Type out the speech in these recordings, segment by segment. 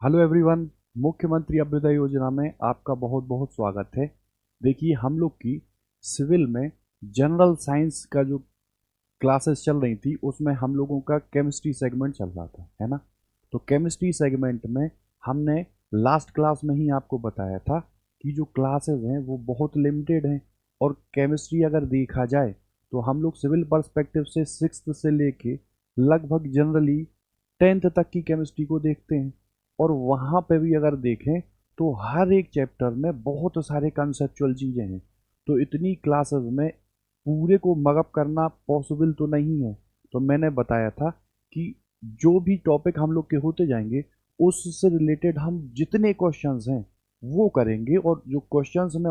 Hello everyone. मुख्यमंत्री अभ्युदय योजना में आपका बहुत बहुत स्वागत है। देखिए, हम लोग की सिविल में जनरल साइंस का जो क्लासेस चल रही थी उसमें हम लोगों का केमिस्ट्री सेगमेंट चल रहा था, है ना। तो केमिस्ट्री सेगमेंट में हमने लास्ट क्लास में ही आपको बताया था कि जो क्लासेस हैं वो बहुत लिमिटेड हैं। और केमिस्ट्री अगर देखा जाए तो हम लोग सिविल पर्सपेक्टिव से सिक्स्थ से लेके लगभग जनरली टेंथ तक की केमिस्ट्री को देखते हैं। और वहाँ पे भी अगर देखें तो हर एक चैप्टर में बहुत सारे कंसेप्चुअल चीज़ें हैं। तो इतनी क्लासेस में पूरे को मगअप करना पॉसिबल तो नहीं है। तो मैंने बताया था कि जो भी टॉपिक हम लोग के होते जाएंगे उससे रिलेटेड हम जितने क्वेश्चंस हैं वो करेंगे। और जो क्वेश्चंस में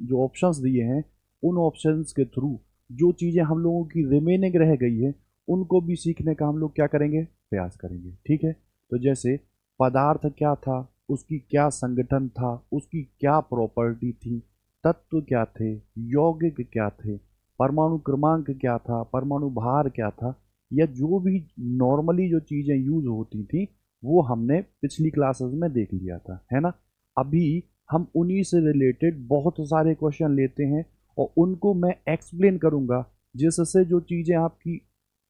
जो ऑप्शंस दिए हैं उन ऑप्शंस के थ्रू जो चीज़ें हम लोगों की रिमेनिंग रह गई है उनको भी सीखने का हम लोग क्या करेंगे, प्रयास करेंगे। ठीक है। तो जैसे पदार्थ क्या था, उसकी क्या संगठन था, उसकी क्या प्रॉपर्टी थी, तत्व क्या थे, यौगिक क्या थे, परमाणु क्रमांक क्या था, परमाणु भार क्या था, या जो भी नॉर्मली जो चीज़ें यूज होती थी वो हमने पिछली क्लासेस में देख लिया था, है ना। अभी हम उन्हीं से रिलेटेड बहुत सारे क्वेश्चन लेते हैं और उनको मैं एक्सप्लेन करूंगा जिससे जो चीज़ें आपकी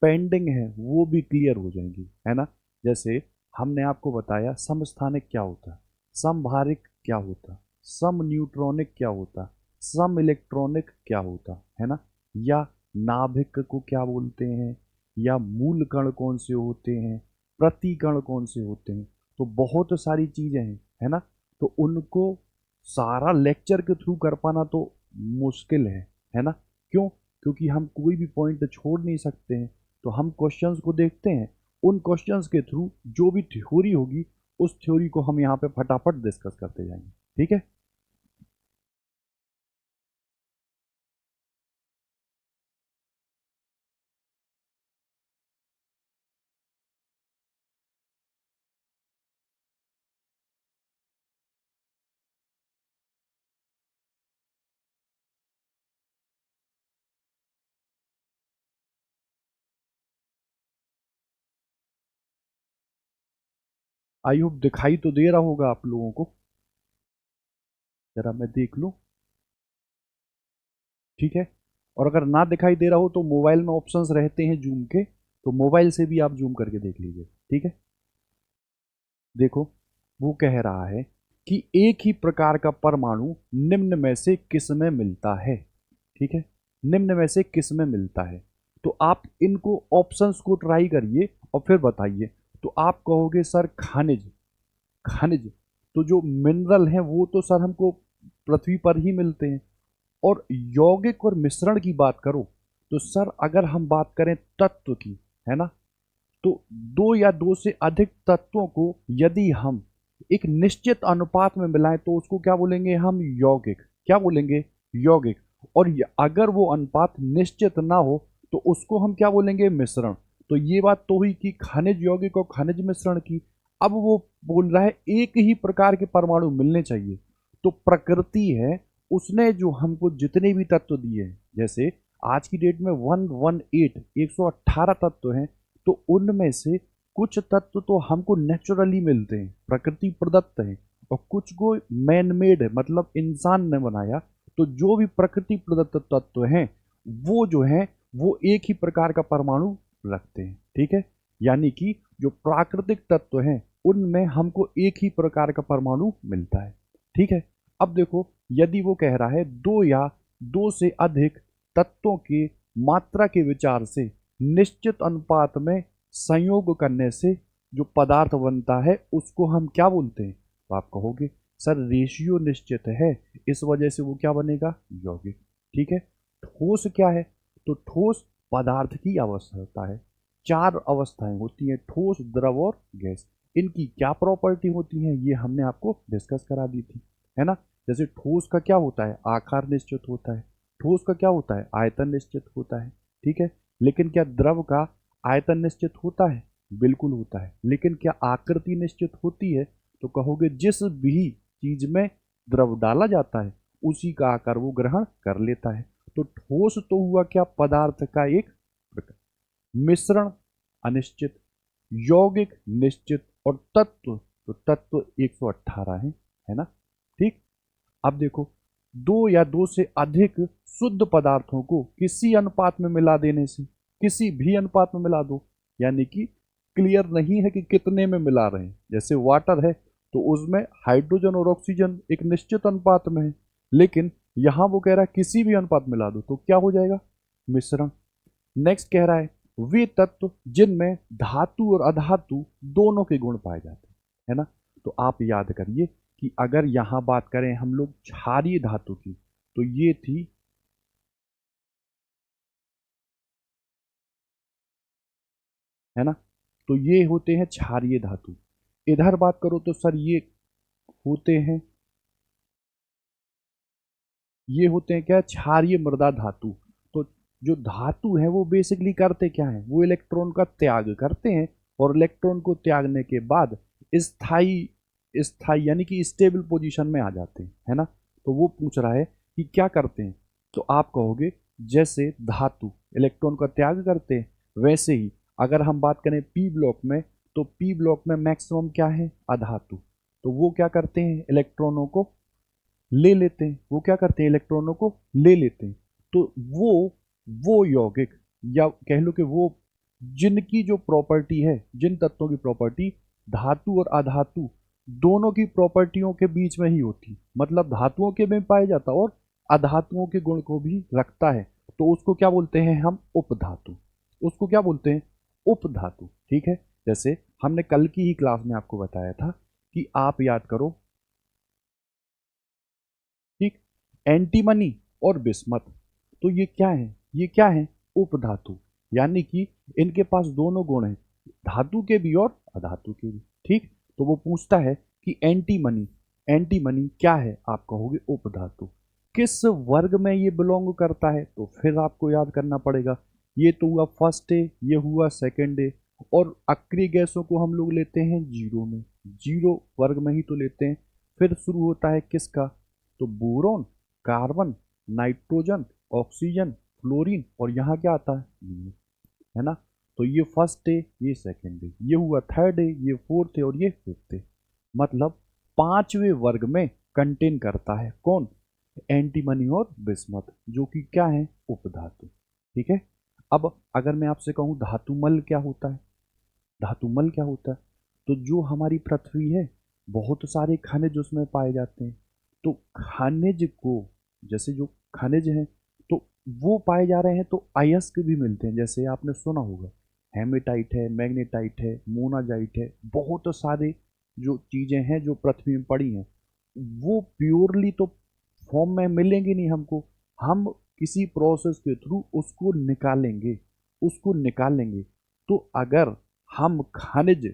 पेंडिंग है वो भी क्लियर हो जाएंगी, है ना। जैसे हमने आपको बताया समस्थानिक क्या होता, समभारिक क्या होता, सम न्यूट्रॉनिक क्या होता, सम इलेक्ट्रॉनिक क्या होता, है ना। या नाभिक को क्या बोलते हैं, या मूल कण कौन से होते हैं, प्रति कण कौन से होते हैं। तो बहुत सारी चीजें हैं, है ना। तो उनको सारा लेक्चर के थ्रू कर पाना तो मुश्किल है ना। क्यों? क्योंकि हम कोई भी पॉइंट छोड़ नहीं सकते हैं। तो हम क्वेश्चंस को देखते हैं, उन क्वेश्चंस के थ्रू जो भी थ्योरी होगी उस थ्योरी को हम यहाँ पे फटाफट डिस्कस करते जाएंगे। ठीक है। आई होप दिखाई तो दे रहा होगा आप लोगों को। जरा मैं देख लूं। ठीक है। और अगर ना दिखाई दे रहा हो तो मोबाइल में ऑप्शंस रहते हैं जूम के, तो मोबाइल से भी आप जूम करके देख लीजिए। ठीक है। देखो, वो कह रहा है कि एक ही प्रकार का परमाणु निम्न में से किस में मिलता है। ठीक है। निम्न में से किस में मिलता है। तो आप इनको ऑप्शंस को ट्राई करिए और फिर बताइए। तो आप कहोगे सर खनिज, खनिज तो जो मिनरल हैं वो तो सर हमको पृथ्वी पर ही मिलते हैं। और यौगिक और मिश्रण की बात करो तो सर अगर हम बात करें तत्व की, है ना, तो दो या दो से अधिक तत्वों को यदि हम एक निश्चित अनुपात में मिलाएं तो उसको क्या बोलेंगे हम, यौगिक। क्या बोलेंगे? यौगिक। और अगर वो अनुपात निश्चित ना हो तो उसको हम क्या बोलेंगे, मिश्रण। तो ये बात तो हुई कि खनिज यौगिक और खनिज मिश्रण की। अब वो बोल रहा है एक ही प्रकार के परमाणु मिलने चाहिए। तो प्रकृति है, उसने जो हमको जितने भी तत्व दिए हैं, जैसे आज की डेट में 118 118 तत्व हैं। तो उनमें से कुछ तत्व तो हमको नेचुरली मिलते हैं, प्रकृति प्रदत्त हैं। और कुछ को मैन मेड है, मतलब इंसान ने बनाया। तो जो भी प्रकृति प्रदत्त तत्व हैं वो जो है वो एक ही प्रकार का परमाणु रखते हैं। ठीक है। यानी कि जो प्राकृतिक तत्व हैं उनमें हमको एक ही प्रकार का परमाणु मिलता है। ठीक है। अब देखो, यदि वो कह रहा है दो या दो से अधिक तत्वों की मात्रा के विचार से निश्चित अनुपात में संयोग करने से जो पदार्थ बनता है उसको हम क्या बोलते हैं। तो आप कहोगे सर रेशियो निश्चित है, इस वजह से वो क्या बनेगा, यौगिक। ठीक है। ठोस क्या है? तो ठोस पदार्थ की अवस्था है। चार अवस्थाएं होती हैं, ठोस, द्रव और गैस। इनकी क्या प्रॉपर्टी होती है ये हमने आपको डिस्कस करा दी थी, है ना। जैसे ठोस का क्या होता है, आकार निश्चित होता है। ठोस का क्या होता है, आयतन निश्चित होता है। ठीक है। लेकिन क्या द्रव का आयतन निश्चित होता है? बिल्कुल होता है। लेकिन क्या आकृति निश्चित होती है? तो कहोगे जिस भी चीज में द्रव डाला जाता है उसी का आकार वो ग्रहण कर लेता है। तो ठोस तो हुआ क्या, पदार्थ का एक प्रकार। मिश्रण अनिश्चित, यौगिक निश्चित, और तत्व तो तत्व 118 है ना। ठीक, अब देखो, दो या दो से अधिक शुद्ध पदार्थों को किसी अनुपात में मिला देने से, किसी भी अनुपात में मिला दो, यानी कि क्लियर नहीं है कि कितने में मिला रहे हैं। जैसे वाटर है तो उसमें हाइड्रोजन और ऑक्सीजन एक निश्चित अनुपात में है, लेकिन यहां वो कह रहा है किसी भी अनुपात मिला दो तो क्या हो जाएगा, मिश्रण। नेक्स्ट कह रहा है वे तत्व जिनमें धातु और अधातु दोनों के गुण पाए जाते हैं, है ना। तो आप याद करिए कि अगर यहां बात करें हम लोग क्षारीय धातु की, तो ये थी, है ना, तो ये होते हैं क्षारीय धातु। इधर बात करो तो सर होते हैं ये होते हैं क्या, क्षारीय मृदा धातु। तो जो धातु है वो बेसिकली करते क्या है, वो इलेक्ट्रॉन का त्याग करते हैं, और इलेक्ट्रॉन को त्यागने के बाद स्थाई स्थाई यानी कि स्टेबल पोजीशन में आ जाते हैं, है ना। तो वो पूछ रहा है कि क्या करते हैं, तो आप कहोगे जैसे धातु इलेक्ट्रॉन का त्याग करते हैं, वैसे ही अगर हम बात करें पी ब्लॉक में, तो पी ब्लॉक में मैक्सिमम क्या है, अधातु। तो वो क्या करते हैं, इलेक्ट्रॉनों को ले लेते हैं, वो क्या करते हैं, इलेक्ट्रॉनों को ले लेते हैं। तो वो यौगिक, या कह लो कि वो जिनकी जो प्रॉपर्टी है, जिन तत्वों की प्रॉपर्टी धातु और अधातु दोनों की प्रॉपर्टियों के बीच में ही होती, मतलब धातुओं के में पाया जाता और अधातुओं के गुण को भी रखता है, तो उसको क्या बोलते हैं हम, उपधातु। उसको क्या बोलते हैं, उपधातु। ठीक है, जैसे हमने कल की ही क्लास में आपको बताया था कि आप याद करो, ठीक, एंटीमनी और बिस्मथ, तो ये क्या है, ये क्या है, उपधातु, यानी कि इनके पास दोनों गुण हैं, धातु के भी और अधातु के भी। ठीक, तो वो पूछता है कि एंटीमनी, एंटीमनी क्या है, आप कहोगे उपधातु। किस वर्ग में ये बिलोंग करता है, तो फिर आपको याद करना पड़ेगा, ये तो हुआ फर्स्ट डे, ये हुआ सेकेंड डे, और अक्रिय गैसों को हम लोग लेते हैं जीरो में, जीरो वर्ग में ही तो लेते हैं। फिर शुरू होता है किसका, तो boron, carbon, nitrogen, oxygen, fluorine, और यहाँ क्या आता है, नीओन, है ना। तो ये फर्स्ट डे, ये सेकेंड डे, ये हुआ थर्ड डे, ये फोर्थ है, और ये फिफ्थ डे, मतलब पांचवें वर्ग में कंटेन करता है कौन, एंटीमनी और बिस्मथ, जो कि क्या है, उपधातु। ठीक है, अब अगर मैं आपसे कहूं धातुमल क्या होता है, धातुमल क्या होता है, तो जो हमारी पृथ्वी है बहुत सारे खनिज उसमें पाए जाते हैं, तो खनिज को, जैसे जो खनिज हैं तो वो पाए जा रहे हैं, तो अयस्क भी मिलते हैं, जैसे आपने सुना होगा हेमेटाइट है, मैग्नेटाइट है, मोनाजाइट है, बहुत सारे जो चीज़ें हैं जो पृथ्वी में पड़ी हैं, वो प्योरली तो फॉर्म में मिलेंगे नहीं हमको, हम किसी प्रोसेस के थ्रू उसको निकालेंगे, उसको निकालेंगे। तो अगर हम खनिज,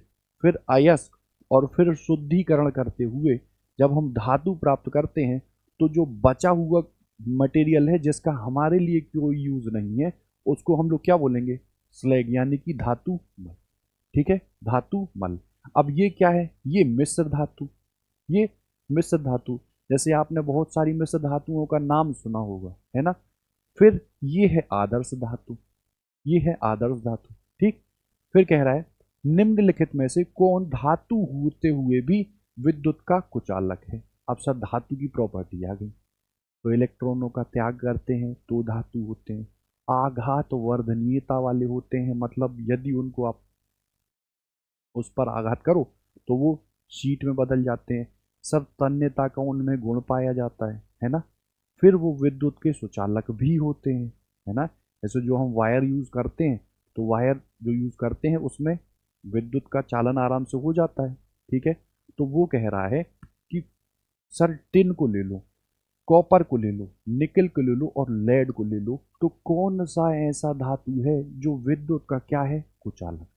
फिर अयस्क, और फिर शुद्धिकरण करते हुए जब हम धातु प्राप्त करते हैं, तो जो बचा हुआ मटेरियल है जिसका हमारे लिए कोई यूज नहीं है, उसको हम लोग क्या बोलेंगे, स्लैग, यानी कि धातु मल। ठीक है, धातु मल। अब ये क्या है, ये मिश्र धातु, ये मिश्र धातु, जैसे आपने बहुत सारी मिश्र धातुओं का नाम सुना होगा, है ना। फिर ये है आदर्श धातु, ये है आदर्श धातु। ठीक, फिर कह रहा है निम्नलिखित में से कौन धातु होते हुए भी विद्युत का कुचालक है। अब सर धातु की प्रॉपर्टी आ गई, तो इलेक्ट्रॉनों का त्याग करते हैं तो धातु होते हैं, आघात वर्धनीयता वाले होते हैं, मतलब यदि उनको आप उस पर आघात करो तो वो शीट में बदल जाते हैं, सब तन्यता का उनमें गुण पाया जाता है ना। फिर वो विद्युत के सुचालक भी होते हैं, है ना। जैसे जो हम वायर यूज करते हैं, तो वायर जो यूज करते हैं उसमें विद्युत का चालन आराम से हो जाता है। ठीक है, तो वो कह रहा है कि सर टिन को ले लो, कॉपर को ले लो, निकल को ले लो, और लेड को ले लो, तो कौन सा ऐसा धातु है जो विद्युत का क्या है, कुचालक,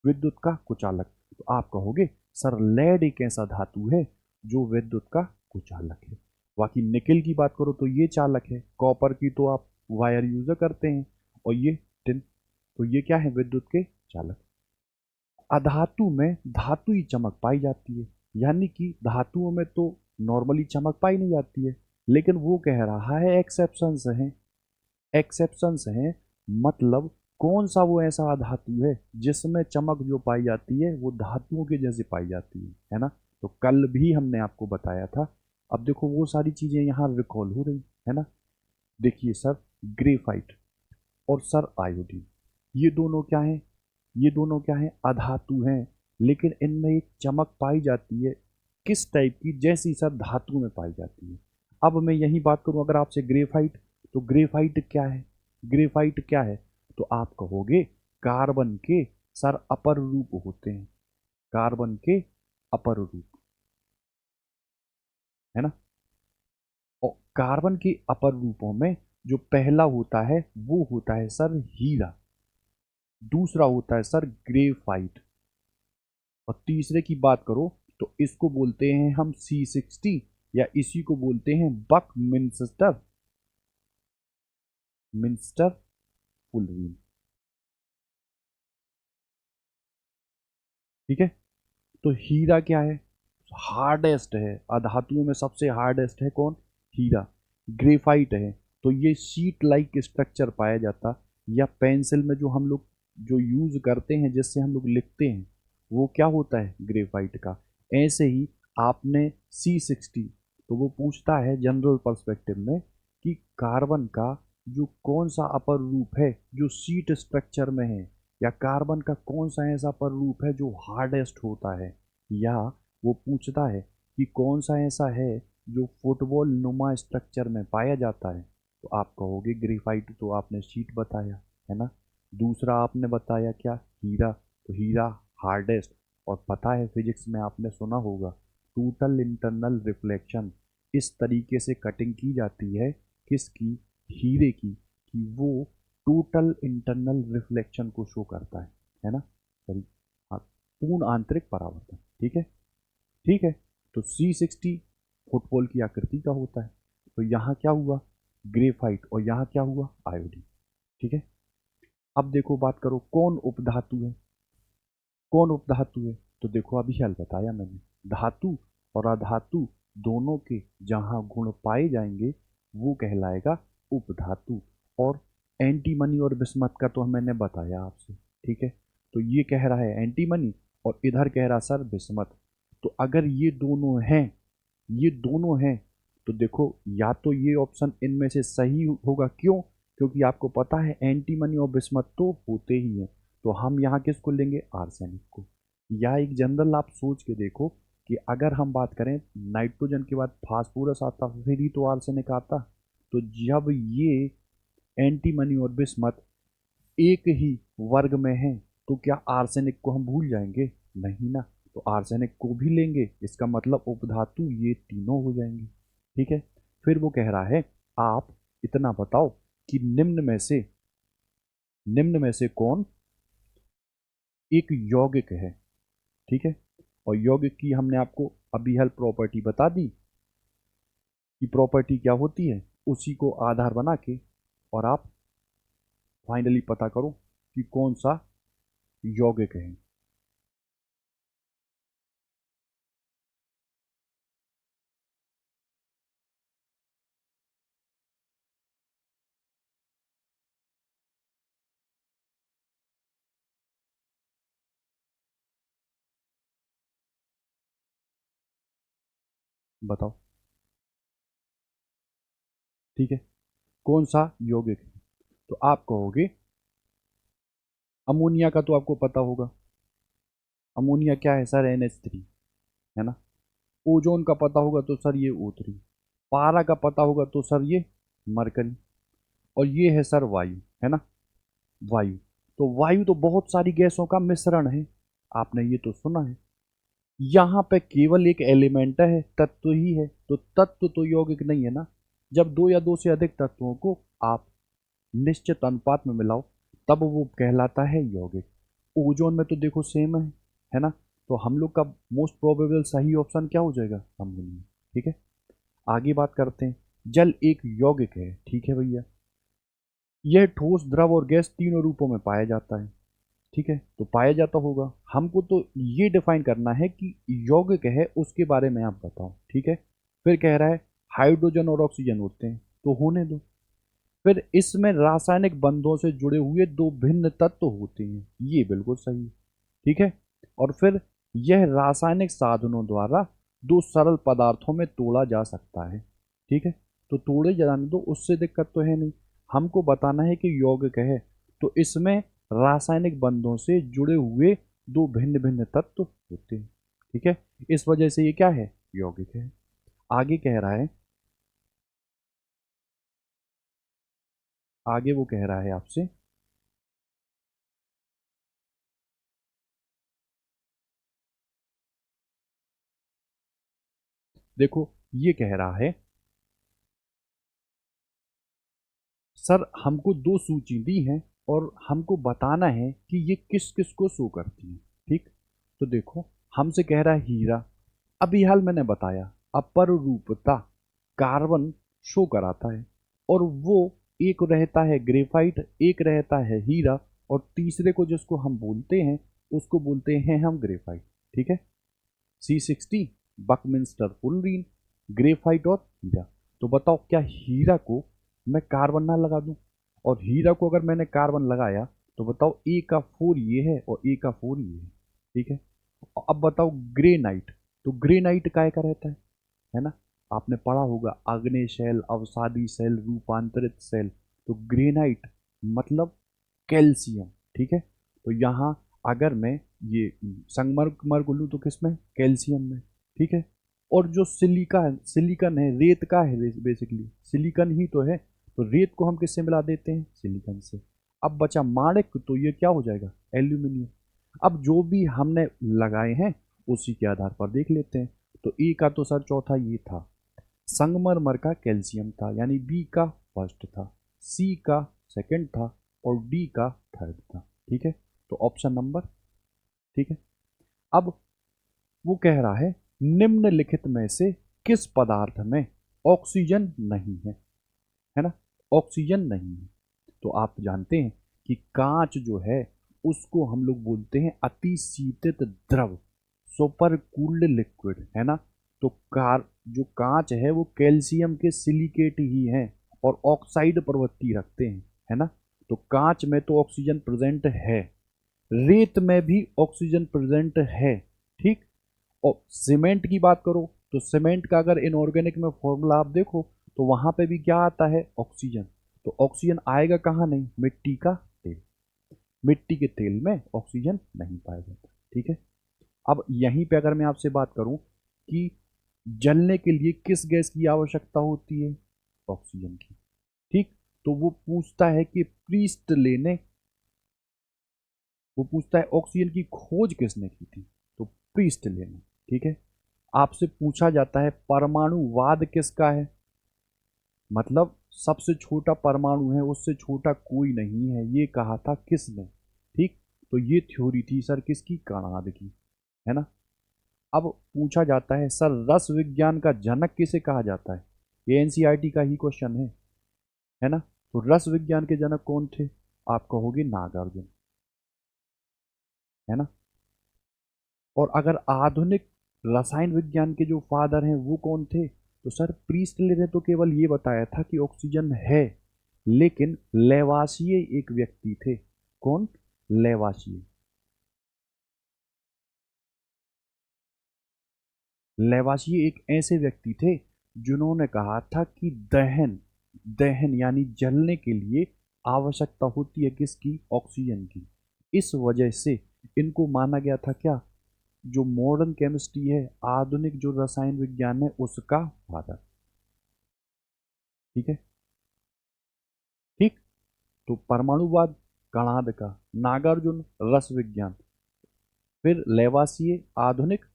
विद्युत का कुचालक। तो आप कहोगे सर लेड एक ऐसा धातु है जो विद्युत का कुचालक है। बाकी निकल की बात करो तो ये चालक है, कॉपर की तो आप वायर यूज करते हैं, और ये टिन, तो ये क्या है, विद्युत के चालक। अधातु में धातु ही चमक पाई जाती है, यानी कि धातुओं में तो नॉर्मली चमक पाई नहीं जाती है, लेकिन वो कह रहा है एक्सेप्शंस हैं, एक्सेप्शंस हैं, मतलब कौन सा वो ऐसा धातु है जिसमें चमक जो पाई जाती है वो धातुओं के जैसे पाई जाती है ना। तो कल भी हमने आपको बताया था। अब देखो वो सारी चीजें यहाँ रिकॉल हो रही है ना। देखिए सर, ग्रेफाइट और सर आयोडीन, ये दोनों क्या हैं? ये दोनों क्या हैं? अधातु हैं, लेकिन इनमें एक चमक पाई जाती है। किस टाइप की? जैसी सर धातु में पाई जाती है। अब मैं यही बात करूं अगर आपसे ग्रेफाइट, तो ग्रेफाइट क्या है? ग्रेफाइट क्या है? तो आप कहोगे कार्बन के सर अपर रूप होते हैं, कार्बन के अपर रूप, है ना। और कार्बन के अपर रूपों में जो पहला होता है वो होता है सर हीरा, दूसरा होता है सर ग्रेफाइट, और तीसरे की बात करो तो इसको बोलते हैं हम C60, या इसी को बोलते हैं बक मिन्स्टर, मिन्स्टर फुलरीन। ठीक है। तो हीरा क्या है? हार्डेस्ट है, अधातुओं में सबसे हार्डेस्ट है कौन? हीरा। ग्रेफाइट है तो ये शीट लाइक स्ट्रक्चर पाया जाता, या पेंसिल में जो हम लोग जो यूज करते हैं जिससे हम लोग लिखते हैं वो क्या होता है? ग्रेफाइट का। ऐसे ही आपने C60, तो वो पूछता है जनरल पर्सपेक्टिव में कि कार्बन का जो कौन सा अपर रूप है जो शीट स्ट्रक्चर में है, या कार्बन का कौन सा ऐसा अपर रूप है जो हार्डेस्ट होता है, या वो पूछता है कि कौन सा ऐसा है जो फुटबॉल नुमा स्ट्रक्चर में पाया जाता है, तो आप कहोगे ग्रेफाइट। तो आपने शीट बताया है ना। दूसरा आपने बताया क्या? हीरा। तो हीरा हार्डेस्ट, और पता है फिजिक्स में आपने सुना होगा टोटल इंटरनल रिफ्लेक्शन, इस तरीके से कटिंग की जाती है किसकी? हीरे की, कि वो टोटल इंटरनल रिफ्लेक्शन को शो करता है ना। सॉरी, हाँ, पूर्ण आंतरिक परावर्तन। ठीक है। ठीक है। तो C60 फुटबॉल की आकृति का होता है। तो यहाँ क्या हुआ? ग्रेफाइट, और यहाँ क्या हुआ? आयोडीन। ठीक है। अब देखो बात करो कौन उपधातु है, कौन उपधातु है। तो देखो अभी हाल बताया मैंने, धातु और अधातु दोनों के जहाँ गुण पाए जाएंगे वो कहलाएगा उपधातु। और एंटीमनी और बिस्मथ का तो मैंने बताया आपसे। ठीक है। तो ये कह रहा है एंटीमनी और इधर कह रहा सर बिस्मथ। तो अगर ये दोनों हैं, ये दोनों हैं, तो देखो या तो ये ऑप्शन इनमें से सही होगा। क्यों? क्योंकि आपको पता है एंटीमनी और बिस्मथ तो होते ही हैं। तो हम यहाँ किसको लेंगे? आर्सेनिक को। या एक जनरल आप सोच के देखो कि अगर हम बात करें नाइट्रोजन के बाद फास्फोरस आता फिर ही तो आर्सेनिक आता। तो जब ये एंटीमनी और बिस्मथ एक ही वर्ग में हैं तो क्या आर्सेनिक को हम भूल जाएंगे? नहीं ना। तो आर्सेनिक को भी लेंगे, इसका मतलब उपधातु ये तीनों हो जाएंगे। ठीक है। फिर वो कह रहा है आप इतना बताओ कि निम्न में से कौन एक यौगिक है। ठीक है। और यौगिक की हमने आपको अभी हेल्प प्रॉपर्टी बता दी कि प्रॉपर्टी क्या होती है, उसी को आधार बना के और आप फाइनली पता करो कि कौन सा यौगिक है। बताओ। ठीक है। कौन सा यौगिक है? तो आप कहोगे अमोनिया का, तो आपको पता होगा अमोनिया क्या है सर? NH3, है ना। ओजोन का पता होगा तो सर ये O3। पारा का पता होगा तो सर ये मरकरी। और ये है सर वायु, है ना। वायु। तो वायु तो बहुत सारी गैसों का मिश्रण है, आपने ये तो सुना है। यहाँ पे केवल एक एलिमेंट है, तत्व ही है, तो तत्व तो यौगिक नहीं है ना। जब दो या दो से अधिक तत्वों को आप निश्चित अनुपात में मिलाओ तब वो कहलाता है यौगिक। ओजोन में तो देखो सेम है ना। तो हम लोग का मोस्ट प्रोबेबल सही ऑप्शन क्या हो जाएगा? अमोनिया। ठीक है। आगे बात करते हैं। जल एक यौगिक है, ठीक है भैया। यह ठोस, द्रव और गैस तीनों रूपों में पाया जाता है। ठीक है। तो पाया जाता होगा, हमको तो ये डिफाइन करना है कि यौगिक है उसके बारे में आप बताओ। ठीक है। फिर कह रहा है हाइड्रोजन और ऑक्सीजन होते हैं, तो होने दो। फिर इसमें रासायनिक बंधों से जुड़े हुए दो भिन्न तत्व होते हैं, ये बिल्कुल सही है। ठीक है। और फिर यह रासायनिक साधनों द्वारा दो सरल पदार्थों में तोड़ा जा सकता है। ठीक है। तो तोड़े जाने दो, उससे दिक्कत तो है नहीं। हमको बताना है कि यौगिक है, तो इसमें रासायनिक बंधों से जुड़े हुए दो भिन्न भिन्न तत्व होते हैं। ठीक है। इस वजह से ये क्या है, यौगिक है। आगे कह रहा है, आगे वो कह रहा है आपसे, देखो ये कह रहा है, सर हमको दो सूची दी है और हमको बताना है कि ये किस किस को शो करती है। ठीक। तो देखो, हमसे कह रहा है हीरा, अभी हाल मैंने बताया अपर रूपता कार्बन शो कराता है, और वो एक रहता है ग्रेफाइट, एक रहता है हीरा, और तीसरे को जिसको हम बोलते हैं उसको बोलते हैं हम ग्रेफाइट। ठीक है। C60, बकमिंस्टर फुलरीन, ग्रेफाइट और हीरा। तो बताओ, क्या हीरा को मैं कार्बन ना लगा दूं? और हीरा को अगर मैंने कार्बन लगाया तो बताओ, ए का 4 ये है और ए का 4 ये है। ठीक है। और अब बताओ ग्रेनाइट, तो ग्रेनाइट काय का रहता है ना? आपने पढ़ा होगा अग्नि सेल, अवसादी सेल, रूपांतरित सेल। तो ग्रेनाइट मतलब कैल्शियम। ठीक है। तो यहाँ अगर मैं ये संगमरमर को लूँ तो किस में, कैल्शियम में। ठीक है। और जो सिलिका है, सिलिकन है, रेत का है, बेसिकली सिलिकन ही तो है। तो रेत को हम किससे मिला देते हैं, सिलिकन से। अब बचा माणिक, तो ये क्या हो जाएगा, एल्यूमिनियम। अब जो भी हमने लगाए हैं उसी के आधार पर देख लेते हैं। तो ए का तो सर चौथा ये था, संगमरमर का कैल्शियम था, यानी बी का फर्स्ट था, सी का सेकंड था, और डी का थर्ड था। ठीक है। तो ऑप्शन नंबर, ठीक है। अब वो कह रहा है, निम्नलिखित में से किस पदार्थ में ऑक्सीजन नहीं है ना? ऑक्सीजन नहीं है। तो आप जानते हैं कि कांच जो है उसको हम लोग बोलते हैं अति शीतित द्रव, सुपर कूल्ड लिक्विड, है ना? तो कार जो कांच है वो कैल्शियम के सिलिकेट ही हैं और ऑक्साइड प्रवृत्ति रखते हैं, है ना? तो कांच में तो ऑक्सीजन प्रेजेंट है, रेत में भी ऑक्सीजन प्रेजेंट है। ठीक। और सीमेंट की बात करो तो सीमेंट का अगर इनऑर्गेनिक में फॉर्मूला आप देखो तो वहां पे भी क्या आता है, ऑक्सीजन। तो ऑक्सीजन आएगा कहाँ, नहीं, मिट्टी का तेल। मिट्टी के तेल में ऑक्सीजन नहीं पाया जाता। ठीक है। अब यहीं पे अगर मैं आपसे बात करूं कि जलने के लिए किस गैस की आवश्यकता होती है, ऑक्सीजन की। ठीक। तो वो पूछता है ऑक्सीजन की खोज किसने की थी, तो प्रीस्टले ने। ठीक है। आपसे पूछा जाता है परमाणुवाद किसका है, मतलब सबसे छोटा परमाणु है उससे छोटा कोई नहीं है, ये कहा था किसने? ठीक। तो ये थ्योरी थी सर किसकी, कणाद की, है ना? अब पूछा जाता है सर रस विज्ञान का जनक किसे कहा जाता है, ये एनसीईआरटी का ही क्वेश्चन है ना? तो रस विज्ञान के जनक कौन थे? आप कहोगे नागार्जुन, है ना? और अगर आधुनिक रसायन विज्ञान के जो फादर हैं वो कौन थे, तो सर प्रीस्टले ने तो केवल ये बताया था कि ऑक्सीजन है, लेकिन लेवासिए एक व्यक्ति थे। कौन? लेवासिए। लेवासिए एक ऐसे व्यक्ति थे जिन्होंने कहा था कि दहन दहन यानी जलने के लिए आवश्यकता होती है किसकी, ऑक्सीजन की। इस वजह से इनको माना गया था क्या, जो मॉडर्न केमिस्ट्री है, आधुनिक जो रसायन विज्ञान है उसका फादर। ठीक है। ठीक। तो परमाणुवाद कणाद का, नागार्जुन रस विज्ञान, फिर लेवासिए आधुनिक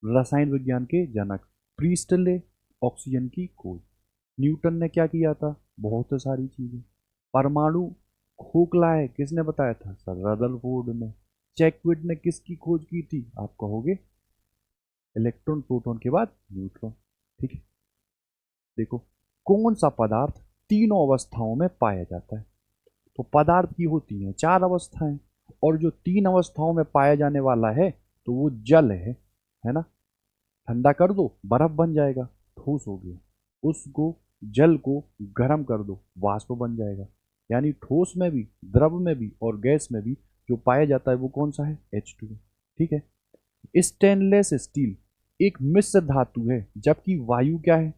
रसायन विज्ञान के जनक, प्रीस्टले ऑक्सीजन की खोज। न्यूटन ने क्या किया था, बहुत सारी चीजें। परमाणु खोखला है किसने बताया था, सर रदरफोर्ड ने। चैकविड ने किसकी खोज की थी, आप कहोगे इलेक्ट्रॉन प्रोटॉन के बाद न्यूट्रॉन। ठीक है। देखो, कौन सा पदार्थ तीनों अवस्थाओं में पाया जाता है? तो पदार्थ की होती हैं चार अवस्थाएं, और जो तीन अवस्थाओं में पाया जाने वाला है तो वो जल है ना? ठंडा कर दो बर्फ बन जाएगा, ठोस हो गया, उसको जल को गर्म कर दो, वाष्प बन जाएगा। यानी ठोस में भी, द्रव में भी और गैस में भी जो पाया जाता है वो कौन सा है? H2। ठीक है। स्टेनलेस स्टील एक मिश्र धातु है, जबकि वायु क्या है?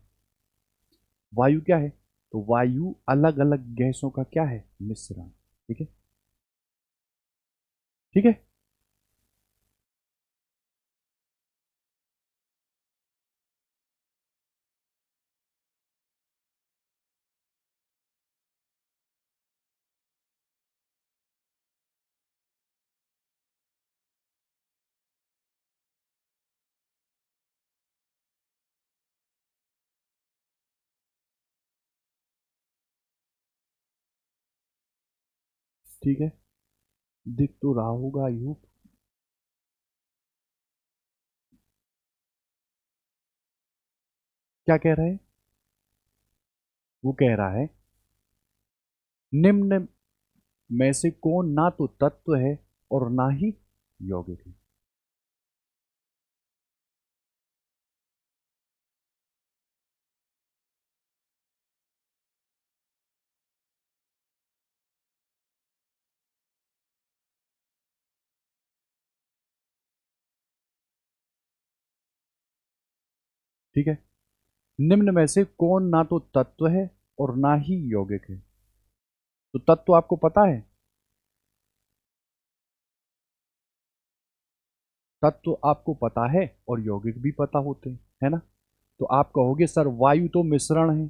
वायु क्या है? तो वायु अलग अलग गैसों का क्या है? मिश्रण। ठीक है। ठीक है। ठीक है, दिख तो रहा होगा आई होप। क्या कह रहा है? वो कह रहा है निम्न में से कौन ना तो तत्व है और ना ही यौगिक है। ठीक है। निम्न में से कौन ना तो तत्व है और ना ही यौगिक है। तो तत्व आपको पता है? तत्व आपको पता है और यौगिक भी पता होते हैं, है ना? तो आप कहोगे सर वायु तो मिश्रण है,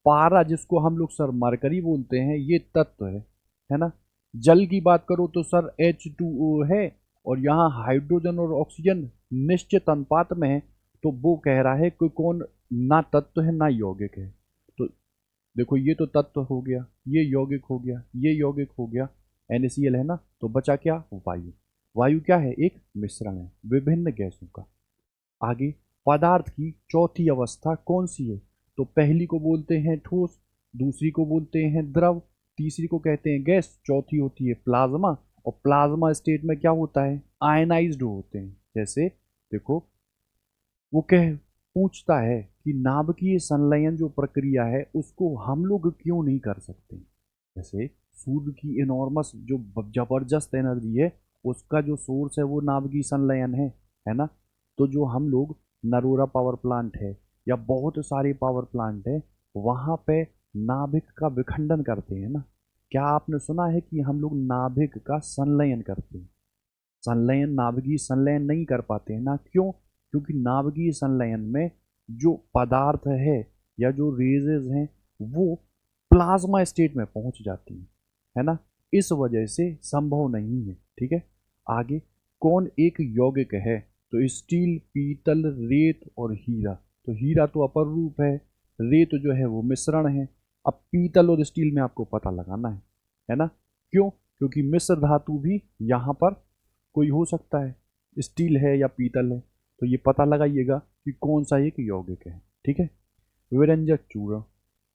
पारा जिसको हम लोग सर मरकरी बोलते हैं ये तत्व है ना? जल की बात करो तो सर H2O है, और यहाँ हाइड्रोजन और ऑक्सीजन निश्चित अनुपात में है। तो वो कह रहा है कि कौन ना तत्व है ना यौगिक है। तो देखो ये तो तत्व हो गया, ये यौगिक हो गया, ये यौगिक हो गया, NaCl है ना? तो बचा क्या? वायु। वायु क्या है? एक मिश्रण है विभिन्न गैसों का। आगे, पदार्थ की चौथी अवस्था कौन सी है? तो पहली को बोलते हैं ठोस, दूसरी को बोलते हैं द्रव, तीसरी को कहते हैं गैस, चौथी होती है प्लाज्मा। और प्लाज्मा स्टेट में क्या होता है? आयनाइज्ड होते हैं। जैसे देखो, वो कह पूछता है कि नाभिकीय संलयन जो प्रक्रिया है उसको हम लोग क्यों नहीं कर सकते? जैसे सूर्य की इनॉर्मस जो जबरदस्त एनर्जी है, उसका जो सोर्स है वो नाभिकीय संलयन है ना? तो जो हम लोग नरोरा पावर प्लांट है या बहुत सारे पावर प्लांट है, वहां पे नाभिक का विखंडन करते हैं ना? क्या आपने सुना है कि हम लोग नाभिक का संलयन करते हैं? संलयन, नाभिकीय संलयन नहीं कर पाते हैं ना? क्यों? क्योंकि नाभिकीय संलयन में जो पदार्थ है या जो रेजेज हैं वो प्लाज्मा स्टेट में पहुंच जाती हैं, है ना? इस वजह से संभव नहीं है। ठीक है। आगे, कौन एक यौगिक है? तो स्टील, पीतल, रेत और हीरा। तो हीरा तो अपर रूप रेत जो है वो मिश्रण है। अब पीतल और स्टील में आपको पता लगाना है ना? क्यों? क्योंकि मिश्र धातु भी यहाँ पर कोई हो सकता है, स्टील है या पीतल है। तो ये पता लगाइएगा कि कौन सा एक यौगिक है। ठीक है। विरंजक चूर्ण,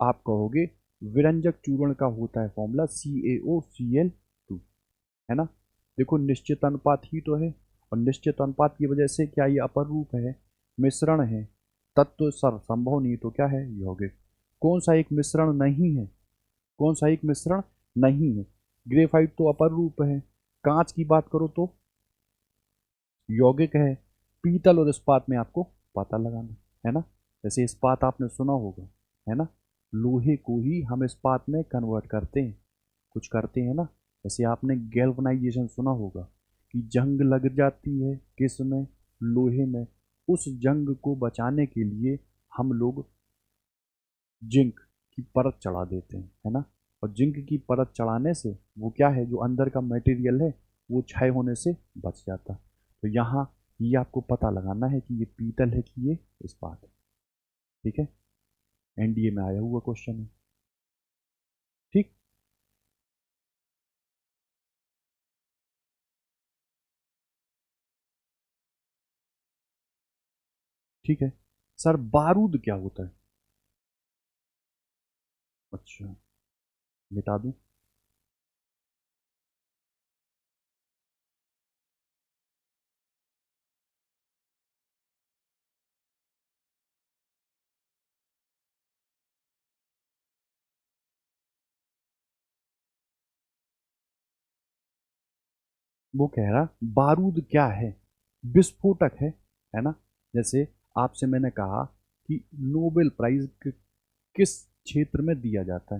आप कहोगे विरंजक चूर्ण का होता है फॉर्मूला CaOCl2, है ना? देखो निश्चित अनुपात ही तो है, और निश्चित अनुपात की वजह से क्या ये अपर रूप है, मिश्रण है, तत्व सर संभव नहीं, तो क्या है? यौगिक। कौन सा एक मिश्रण नहीं है? कौन सा एक मिश्रण नहीं है? ग्रेफाइट तो अपर रूप है। कांच की बात करो तो यौगिक है। पीतल और इस्पात में आपको पता लगाना है ना? जैसे इस्पात आपने सुना होगा, है ना? लोहे को ही हम इस्पात में कन्वर्ट करते हैं, कुछ करते हैं ना? जैसे आपने गैल्वनाइजेशन सुना होगा कि जंग लग जाती है किस में? लोहे में। उस जंग को बचाने के लिए हम लोग जिंक की परत चढ़ा देते हैं, है ना? और जिंक की परत चढ़ाने से वो क्या है, जो अंदर का मटेरियल है वो क्षय होने से बच जाता। तो यहाँ ये आपको पता लगाना है कि ये पीतल है कि ये इस्पात है। ठीक है। NDA में आया हुआ क्वेश्चन है। ठीक। ठीक है। सर बारूद क्या होता है? अच्छा, मिटा दूं? वो कह रहा बारूद क्या है, विस्फोटक है ना। जैसे आपसे मैंने कहा कि नोबेल प्राइज किस क्षेत्र में दिया जाता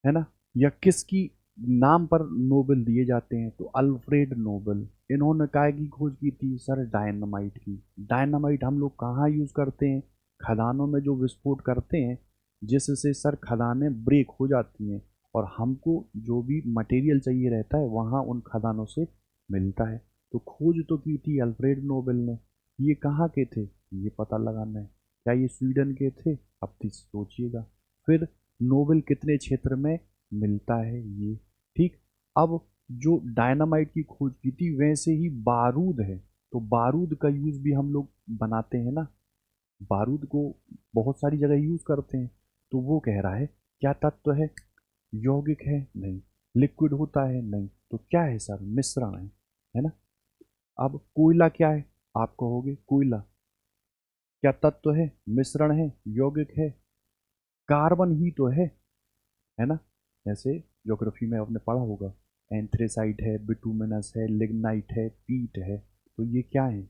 है ना, या किसकी नाम पर नोबेल दिए जाते हैं, तो अल्फ्रेड नोबेल। इन्होंने काय की खोज की थी सर, डायनामाइट की। डायनामाइट हम लोग कहाँ यूज करते हैं, खदानों में जो विस्फोट करते हैं, जिससे सर खदानें ब्रेक हो जाती हैं और हमको जो भी मटेरियल चाहिए रहता है वहाँ उन खदानों से मिलता है। तो खोज तो की थी अल्फ्रेड नोबेल ने। ये कहाँ के थे, ये पता लगाना है। क्या ये स्वीडन के थे, अब तो सोचिएगा। फिर नोबेल कितने क्षेत्र में मिलता है ये, ठीक। अब जो डायनामाइट की खोज की थी वैसे ही बारूद है, तो बारूद का यूज भी हम लोग बनाते हैं ना, बारूद को बहुत सारी जगह यूज करते हैं। तो वो कह रहा है क्या तत्व है, यौगिक है नहीं, लिक्विड होता है नहीं, तो क्या है सर, मिश्रण है ना। अब कोयला क्या है, आप कहोगे कोयला क्या तत्व है, मिश्रण है, यौगिक है, कार्बन ही तो है ना। जैसे ज्योग्राफी में आपने पढ़ा होगा, एंथ्रेसाइट है, बिटुमिनस है, लिग्नाइट है, पीट है, तो ये क्या है,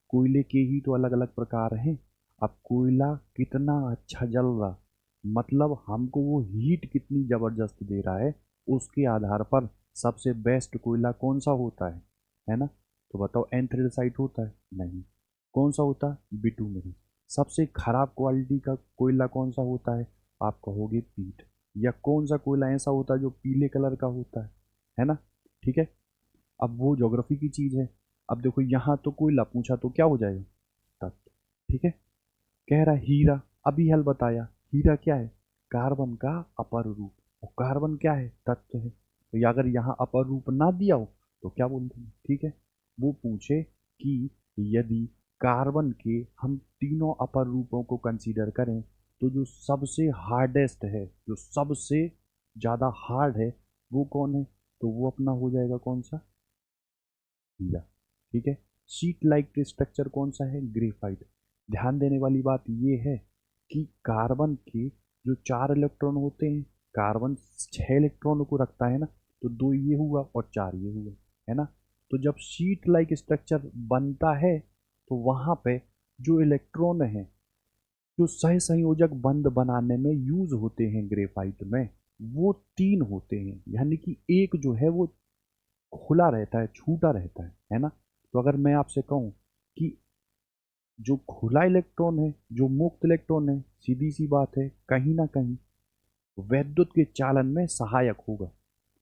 कोयले के ही तो अलग अलग प्रकार हैं। अब कोयला कितना अच्छा जल रहा, मतलब हमको वो हीट कितनी जबरदस्त दे रहा है, उसके आधार पर सबसे बेस्ट कोयला कौन सा होता है ना। तो बताओ एंथ्रेसाइट होता है नहीं, कौन सा होता है, बिटुमिनस। सबसे खराब क्वालिटी का कोयला कौन सा होता है, आप कहोगे पीट। या कौन सा कोयला ऐसा होता है जो पीले कलर का होता है ना, ठीक है। अब वो ज्योग्राफी की चीज है। अब देखो यहाँ तो कोयला पूछा तो क्या हो जाएगा, तत्व, ठीक है। कह रहा हीरा, अभी हल बताया, हीरा क्या है, कार्बन का अपर रूप, और कार्बन क्या है, तत्व है। तो ये अगर यहाँ अपर रूप ना दिया हो तो क्या बोलते हैं, ठीक है। वो पूछे कि यदि कार्बन के हम तीनों अपर रूपों को कंसीडर करें तो जो सबसे हार्डेस्ट है, जो सबसे ज़्यादा हार्ड है, वो कौन है, तो वो अपना हो जाएगा कौन सा, हीरा, ठीक है। शीट लाइक स्ट्रक्चर कौन सा है, ग्रेफाइट। ध्यान देने वाली बात ये है कि कार्बन के जो 4 इलेक्ट्रॉन होते हैं, कार्बन 6 इलेक्ट्रॉनों को रखता है ना, तो 2 ये हुआ और 4 ये हुआ, है ना। तो जब शीट लाइक स्ट्रक्चर बनता है तो वहाँ पे जो इलेक्ट्रॉन है, जो सहसंयोजक बंध बनाने में यूज होते हैं ग्रेफाइट में, वो 3 होते हैं, यानी कि एक जो है वो खुला रहता है, छूटा रहता है ना। तो अगर मैं आपसे कहूं कि जो खुला इलेक्ट्रॉन है, जो मुक्त इलेक्ट्रॉन है, सीधी सी बात है, कहीं ना कहीं वैद्युत के चालन में सहायक होगा।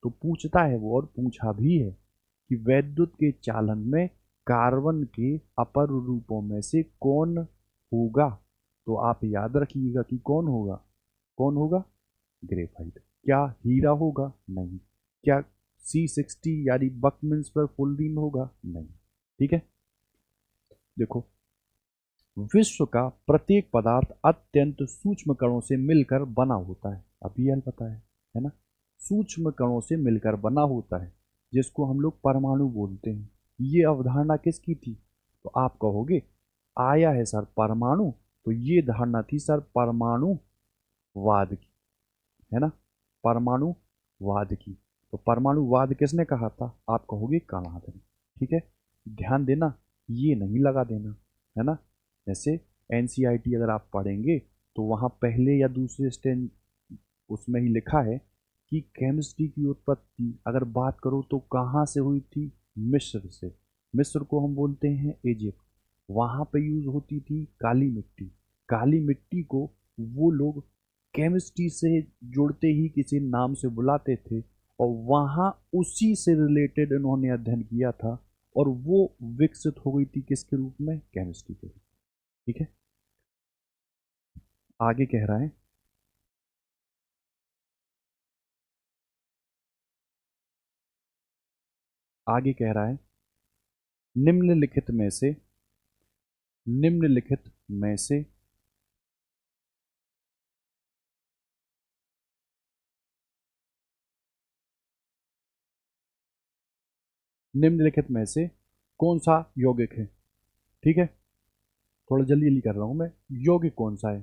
तो पूछता है वो, और पूछा भी है कि वैद्युत के चालन में कार्बन के अपर रूपों में से कौन होगा। तो आप याद रखिएगा कि कौन होगा, कौन होगा, ग्रेफाइट। क्या हीरा होगा, नहीं। क्या C60 यानी बकमिंस्टर फुलडीन होगा, नहीं, ठीक है। देखो, विश्व का प्रत्येक पदार्थ अत्यंत सूक्ष्म कणों से मिलकर बना होता है, अभी यह पता है ना। सूक्ष्म कणों से मिलकर बना होता है, जिसको हम लोग परमाणु बोलते हैं। ये अवधारणा किसकी थी, तो आप कहोगे आया है सर परमाणु, तो ये धारणा थी सर परमाणुवाद की, है ना, परमाणुवाद की। तो परमाणुवाद किसने कहा था, आप कहोगे कणाद ने, ठीक है। ध्यान देना, ये नहीं लगा देना, है ना। जैसे एनसीईआरटी अगर आप पढ़ेंगे तो वहाँ पहले या दूसरे स्टैंड उसमें ही लिखा है कि केमिस्ट्री की उत्पत्ति अगर बात करो तो कहाँ से हुई थी, मिस्र से। मिस्र को हम बोलते हैं इजिप्ट। वहाँ पे यूज होती थी काली मिट्टी। काली मिट्टी को वो लोग केमिस्ट्री से जुड़ते ही किसी नाम से बुलाते थे, और वहाँ उसी से रिलेटेड इन्होंने अध्ययन किया था, और वो विकसित हो गई थी किसके रूप में, केमिस्ट्री के रूप में, ठीक है। आगे कह रहा है, आगे कह रहा है निम्नलिखित में से, निम्नलिखित में से निम्नलिखित में से कौन सा यौगिक है, ठीक है। थोड़ा जल्दी जल्दी कर रहा हूं मैं। यौगिक कौन सा है,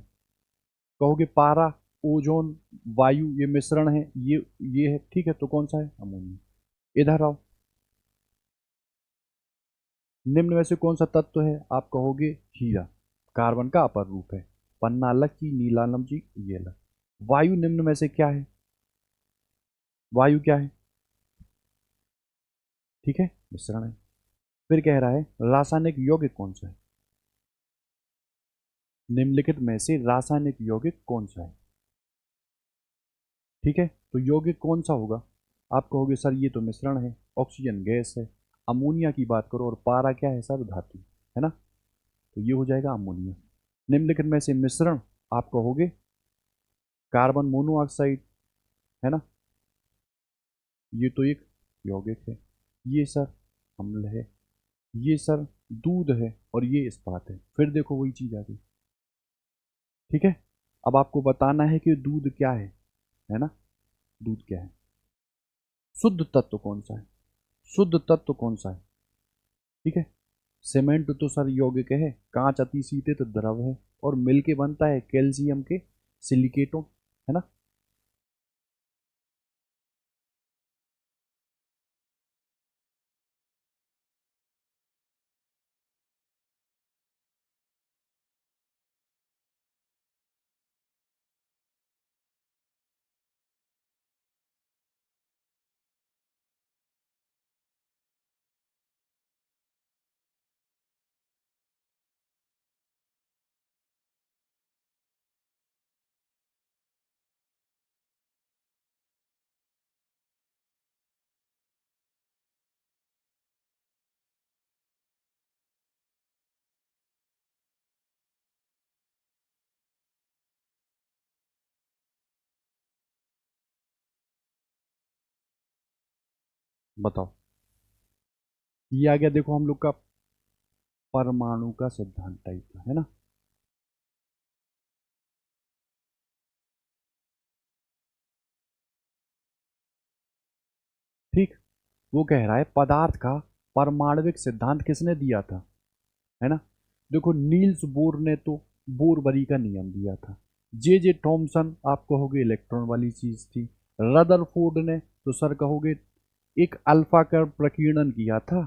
कहोगे पारा, ओजोन, वायु, ये मिश्रण है, ये है, ठीक है। तो कौन सा है, अमोनिया। इधर आओ, निम्न में से कौन सा तत्व है? आप कहोगे हीरा, कार्बन का अपर रूप है। पन्ना अलग की, नीलालम जी ये अलग। वायु निम्न में से क्या है? वायु क्या है? ठीक है, मिश्रण है। फिर कह रहा है रासायनिक यौगिक कौन सा है? निम्नलिखित में से रासायनिक यौगिक कौन सा है? ठीक है, तो यौगिक कौन सा होगा? आप कहोगे सर ये तो मिश्रण है, ऑक्सीजन गैस है। अमोनिया की बात करो, और पारा क्या है सर? धातु है ना, तो ये हो जाएगा अमोनिया। निम्नलिखित में से मिश्रण आप कहोगे कार्बन मोनोऑक्साइड, है ना, ये तो एक यौगिक है। ये सर अम्ल है, ये सर दूध है, और ये इस्पात है। फिर देखो वही चीज आ गई। ठीक है, अब आपको बताना है कि दूध क्या है ना, दूध क्या है? शुद्ध तत्व कौन सा है? शुद्ध तत्व कौन सा है? ठीक है, सीमेंट तो सर यौगिक है, कांच अति शीतित द्रव है, और मिलके बनता है कैल्शियम के सिलिकेटों, है ना। बताओ, ये आ गया देखो हम लोग का परमाणु का सिद्धांत टाइप का, है ना। ठीक, वो कह रहा है पदार्थ का परमाणविक सिद्धांत किसने दिया था, है ना। देखो नील्स बोर ने तो बोरबरी का नियम दिया था। जे जे थॉमसन आप कहोगे इलेक्ट्रॉन वाली चीज थी। रदरफोर्ड ने तो सर कहोगे एक अल्फा का प्रकीर्णन किया था,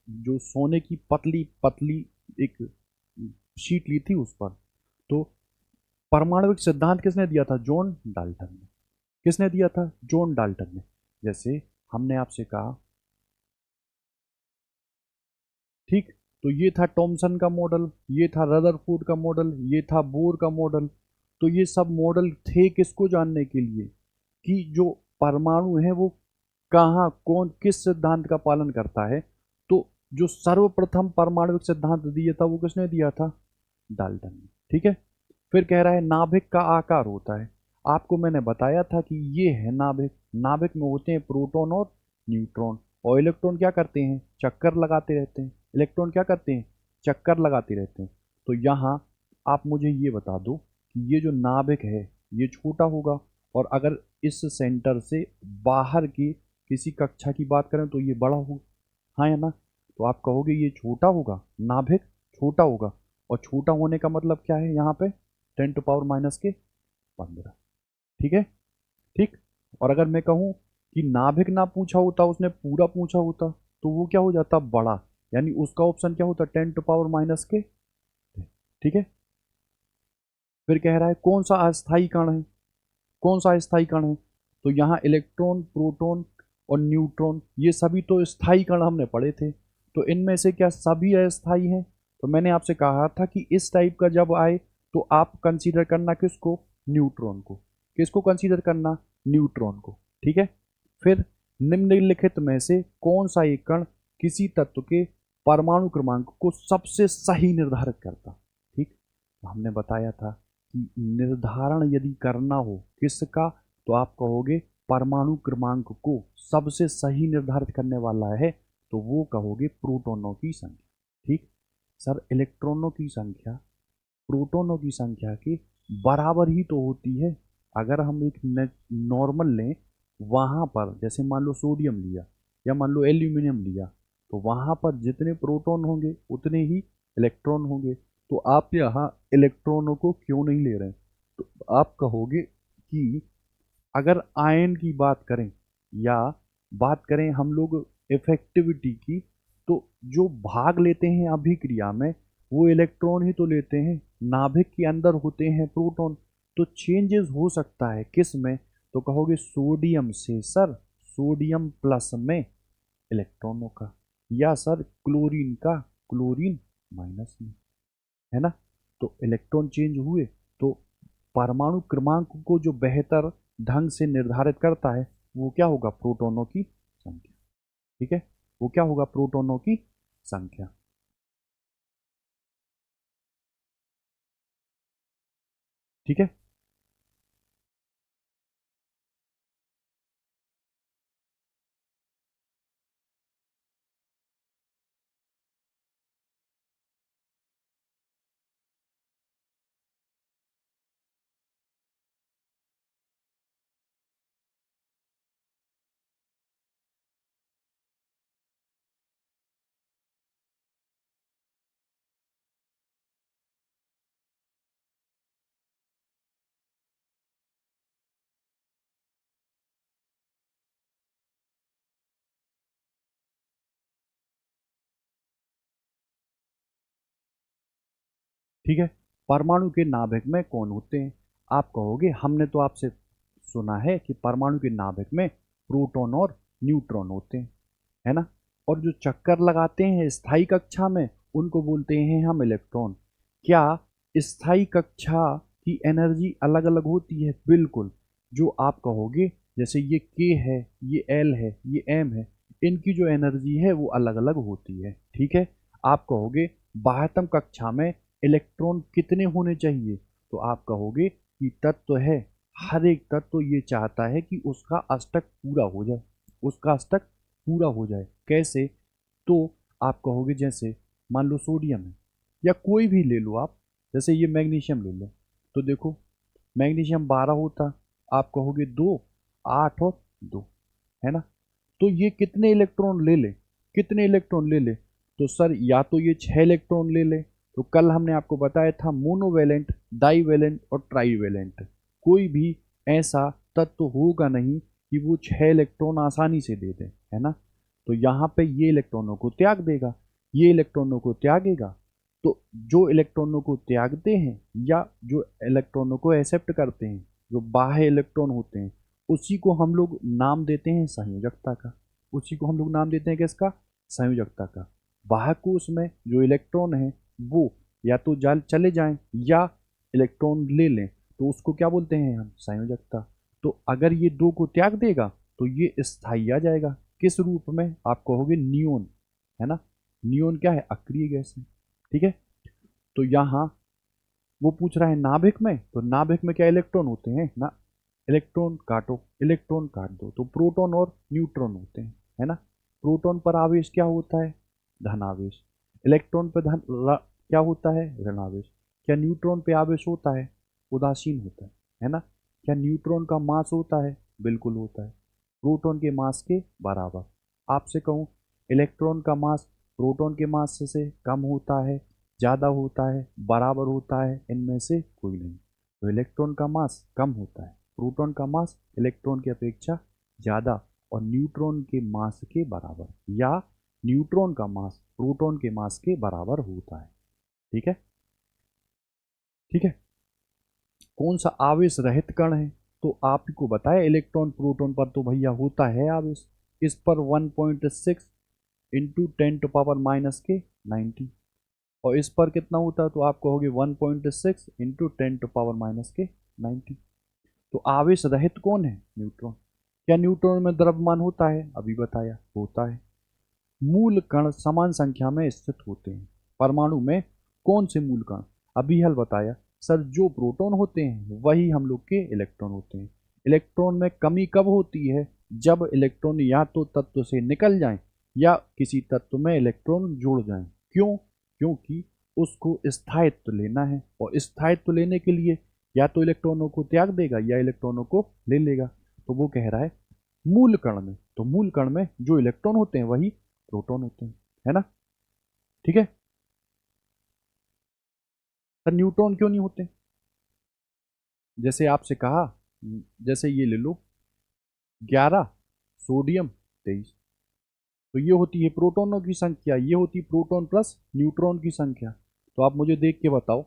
जो सोने की पतली पतली एक शीट ली थी उस पर। तो परमाणविक सिद्धांत किसने दिया था? जॉन डाल्टन ने। किसने दिया था? जॉन डाल्टन ने। जैसे हमने आपसे कहा, ठीक, तो ये था टॉमसन का मॉडल, ये था रदरफोर्ड का मॉडल, ये था बोर का मॉडल। तो ये सब मॉडल थे किसको जानने के लिए कि जो परमाणु है वो कहाँ कौन किस सिद्धांत का पालन करता है। तो जो सर्वप्रथम परमाणु सिद्धांत दिया था वो किसने दिया था? डाल्टन ने। ठीक है, फिर कह रहा है नाभिक का आकार होता है। आपको मैंने बताया था कि ये है नाभिक। नाभिक में होते हैं प्रोटॉन और न्यूट्रॉन, और इलेक्ट्रॉन क्या करते हैं? चक्कर लगाते रहते हैं। इलेक्ट्रॉन क्या करते हैं? चक्कर लगाते रहते हैं। तो यहाँ आप मुझे ये बता दो कि ये जो नाभिक है ये छोटा होगा, और अगर इस सेंटर से बाहर की किसी कक्षा की बात करें तो ये बड़ा होगा, हाँ या ना। तो आप कहोगे ये छोटा होगा, नाभिक छोटा होगा, और छोटा होने का मतलब क्या है यहाँ पे? 10⁻⁻15। ठीक है, ठीक। और अगर मैं कहूँ कि नाभिक ना पूछा होता, उसने पूरा पूछा होता, तो वो क्या हो जाता? बड़ा, यानी उसका ऑप्शन क्या होता? 10⁻⁻। ठीक है, फिर कह रहा है कौन सा अस्थायी कण है? कौन सा अस्थायी कण है? तो यहाँ इलेक्ट्रॉन, प्रोटॉन और न्यूट्रॉन ये सभी तो स्थायी कण हमने पढ़े थे। तो इनमें से क्या सभी अस्थायी हैं? तो मैंने आपसे कहा था कि इस टाइप का जब आए तो आप कंसीडर करना किसको? न्यूट्रॉन को। किसको कंसीडर करना? न्यूट्रॉन को। ठीक है, फिर निम्नलिखित में से कौन सा एक कण किसी तत्व के परमाणु क्रमांक को सबसे सही निर्धारित करता? ठीक, तो हमने बताया था कि निर्धारण यदि करना हो किसका, तो आप कहोगे परमाणु क्रमांक को सबसे सही निर्धारित करने वाला है, तो वो कहोगे प्रोटॉनों की संख्या। ठीक, सर इलेक्ट्रॉनों की संख्या प्रोटॉनों की संख्या के बराबर ही तो होती है। अगर हम एक नॉर्मल लें, वहाँ पर जैसे मान लो सोडियम लिया या मान लो एल्यूमिनियम लिया, तो वहाँ पर जितने प्रोटॉन होंगे उतने ही इलेक्ट्रॉन होंगे। तो आप यहाँ इलेक्ट्रॉनों को क्यों नहीं ले रहे हैं? तो आप कहोगे कि अगर आयन की बात करें या बात करें हम लोग इफेक्टिविटी की, तो जो भाग लेते हैं अभिक्रिया में वो इलेक्ट्रॉन ही तो लेते हैं, नाभिक के अंदर होते हैं प्रोटॉन। तो चेंजेस हो सकता है किस में, तो कहोगे सोडियम से सर सोडियम प्लस में इलेक्ट्रॉनों का, या सर क्लोरीन का क्लोरीन माइनस में, है ना। तो इलेक्ट्रॉन चेंज हुए तो परमाणु क्रमांक को जो बेहतर ढंग से निर्धारित करता है वो क्या होगा, प्रोटॉनों की संख्या। ठीक है, वो क्या होगा, प्रोटॉनों की संख्या। ठीक है, ठीक है। परमाणु के नाभिक में कौन होते हैं, आप कहोगे हमने तो आपसे सुना है कि परमाणु के नाभिक में प्रोटॉन और न्यूट्रॉन होते हैं, है ना। और जो चक्कर लगाते हैं स्थायी कक्षा में उनको बोलते हैं हम इलेक्ट्रॉन। क्या स्थायी कक्षा की एनर्जी अलग अलग होती है, बिल्कुल। जो आप कहोगे जैसे ये के है, ये एल है, ये एम है, इनकी जो एनर्जी है वो अलग अलग होती है। ठीक है, आप कहोगे बाह्यतम कक्षा में इलेक्ट्रॉन कितने होने चाहिए, तो आप कहोगे कि तत्व है, हर एक तत्व ये चाहता है कि उसका अष्टक पूरा हो जाए, उसका अष्टक पूरा हो जाए। कैसे, तो आप कहोगे जैसे मान लो सोडियम है, या कोई भी ले लो आप, जैसे ये मैग्नीशियम ले लो, तो देखो मैग्नीशियम 12 होता, आप कहोगे 2, 8 और 2, है ना। तो ये कितने इलेक्ट्रॉन ले ले, कितने इलेक्ट्रॉन ले ले, तो सर या तो ये 6 इलेक्ट्रॉन ले ले। तो कल हमने आपको बताया था मोनोवैलेंट, डाईवैलेंट और ट्राईवैलेंट, कोई भी ऐसा तत्व होगा नहीं कि वो 6 इलेक्ट्रॉन आसानी से दे दे, है ना। तो यहाँ पे ये इलेक्ट्रॉनों को त्याग देगा, ये इलेक्ट्रॉनों को त्यागेगा। तो जो इलेक्ट्रॉनों को त्यागते हैं या जो इलेक्ट्रॉनों को एक्सेप्ट करते हैं, जो बाह्य इलेक्ट्रॉन होते हैं, उसी को हम लोग नाम देते हैं संयोजकता का, उसी को हम लोग नाम देते हैं किसका, संयोजकता का। बाह्य कोश में जो इलेक्ट्रॉन है वो या तो जाल चले जाएं या इलेक्ट्रॉन ले लें, तो उसको क्या बोलते हैं हम, संयोजकता। तो अगर ये दो को त्याग देगा तो ये स्थायी आ जाएगा, किस रूप में, आप कहोगे नियोन, है ना। नियोन क्या है, अक्रिय गैस है। ठीक है, तो यहाँ वो पूछ रहा है नाभिक में, तो नाभिक में क्या इलेक्ट्रॉन होते हैं ना, इलेक्ट्रॉन काटो, इलेक्ट्रॉन काट दो, तो प्रोटॉन और न्यूट्रॉन होते हैं, है ना। प्रोटॉन पर आवेश क्या होता है, धनावेश। इलेक्ट्रॉन पर क्या होता है, ऋणावेश। क्या न्यूट्रॉन पे आवेश होता है, उदासीन होता है ना। क्या न्यूट्रॉन का मास होता है, बिल्कुल होता है, प्रोटॉन के मास के बराबर। आपसे कहूँ इलेक्ट्रॉन का मास प्रोटॉन के मास से कम होता है, ज़्यादा होता है, बराबर होता है, इनमें से कोई नहीं। तो इलेक्ट्रॉन का मास कम होता है, प्रोटॉन का मास इलेक्ट्रॉन की अपेक्षा ज़्यादा और न्यूट्रॉन के मास के बराबर, या न्यूट्रॉन का मास प्रोटॉन के मास के बराबर होता है। ठीक है, ठीक है। कौन सा आवेश रहित कण है, तो आपको बताया इलेक्ट्रॉन प्रोटॉन पर तो भैया होता है आवेश, इस पर 1.6 इंटू 10⁻⁻⁹ और इस पर कितना होता है, तो आप कहोगे 1.6 इंटू 10⁻⁻⁹। तो आवेश रहित कौन है, न्यूट्रॉन। क्या न्यूट्रॉन में द्रव्यमान होता है, अभी बताया होता है। मूल कण समान संख्या में स्थित होते हैं, परमाणु में कौन से मूल कण, अभी हल बताया सर, जो प्रोटॉन होते हैं वही हम लोग के इलेक्ट्रॉन होते हैं। इलेक्ट्रॉन में कमी कब होती है, जब इलेक्ट्रॉन या तो तत्व से निकल जाएं या किसी तत्व में इलेक्ट्रॉन जुड़ जाएं। क्यों, क्योंकि उसको स्थायित्व लेना है, और स्थायित्व लेने के लिए या तो इलेक्ट्रॉनों को त्याग देगा या इलेक्ट्रॉनों को ले लेगा। तो वो कह रहा है मूल कण में, तो मूल कण में जो इलेक्ट्रॉन होते हैं वही प्रोटॉन होते हैं, है ना। ठीक है, तो न्यूट्रॉन क्यों नहीं होते, जैसे आपसे कहा, जैसे ये ले लो 11 सोडियम 23। तो ये होती है प्रोटॉनों की संख्या, ये होती प्रोटॉन प्लस न्यूट्रॉन की संख्या। तो आप मुझे देख के बताओ,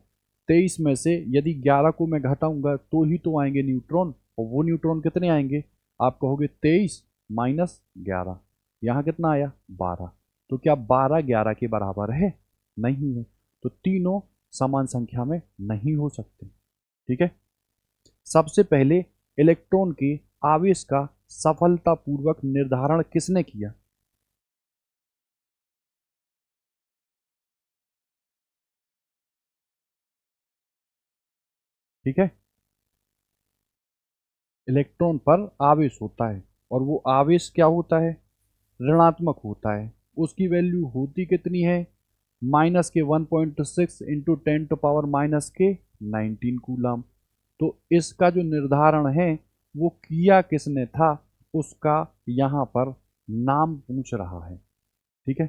23 में से यदि 11 को मैं घटाऊंगा तो ही तो आएंगे न्यूट्रॉन, और वो न्यूट्रॉन कितने आएंगे? आप कहोगे 23 माइनस 11, यहाँ कितना आया 12। तो क्या 12 11 के बराबर है? नहीं है। तो तीनों समान संख्या में नहीं हो सकते। ठीक है। सबसे पहले इलेक्ट्रॉन के आवेश का सफलतापूर्वक निर्धारण किसने किया? ठीक है। इलेक्ट्रॉन पर आवेश होता है, और वो आवेश क्या होता है? ऋणात्मक होता है। उसकी वैल्यू होती कितनी है? माइनस के 1.6 इंटू 10⁻⁻⁹ कूलम। तो इसका जो निर्धारण है वो किया किसने था, उसका यहाँ पर नाम पूछ रहा है। ठीक है।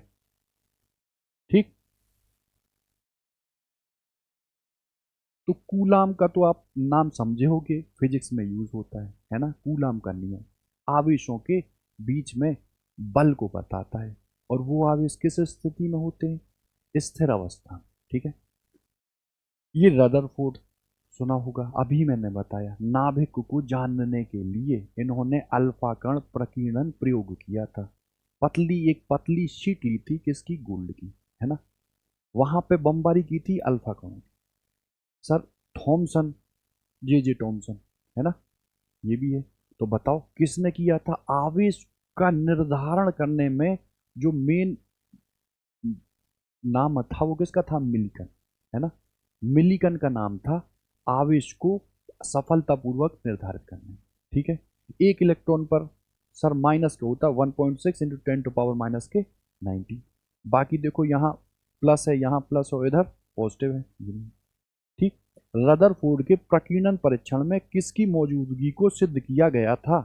ठीक। तो कूलाम का तो आप नाम समझे होगे, फिजिक्स में यूज होता है ना, कूलाम का नियम आवेशों के बीच में बल को बताता है। और वो आवेश किस स्थिति में होते हैं? स्थिर अवस्था। ठीक है। ये रदरफोर्ड सुना होगा, अभी मैंने बताया, नाभिक को जानने के लिए इन्होंने अल्फा कण प्रकीर्णन प्रयोग किया था। एक पतली शीट ली थी किसकी? गोल्ड की, है ना। वहां पे बमबारी की थी अल्फा कणों की। सर थॉमसन, जे थॉमसन, है ना, ये भी है। तो बताओ किसने किया था? आवेश का निर्धारण करने में जो मेन नाम था वो किसका था? मिलिकन, है ना। मिलिकन का नाम था आवेश को सफलतापूर्वक निर्धारित करने। ठीक है। एक इलेक्ट्रॉन पर सर माइनस क्या होता है? 1.6 इंटू 10⁻⁹ बाकी देखो यहाँ प्लस है, यहाँ प्लस और इधर पॉजिटिव है। ठीक। रदरफोर्ड के प्रकीर्णन परीक्षण में किसकी मौजूदगी को सिद्ध किया गया था?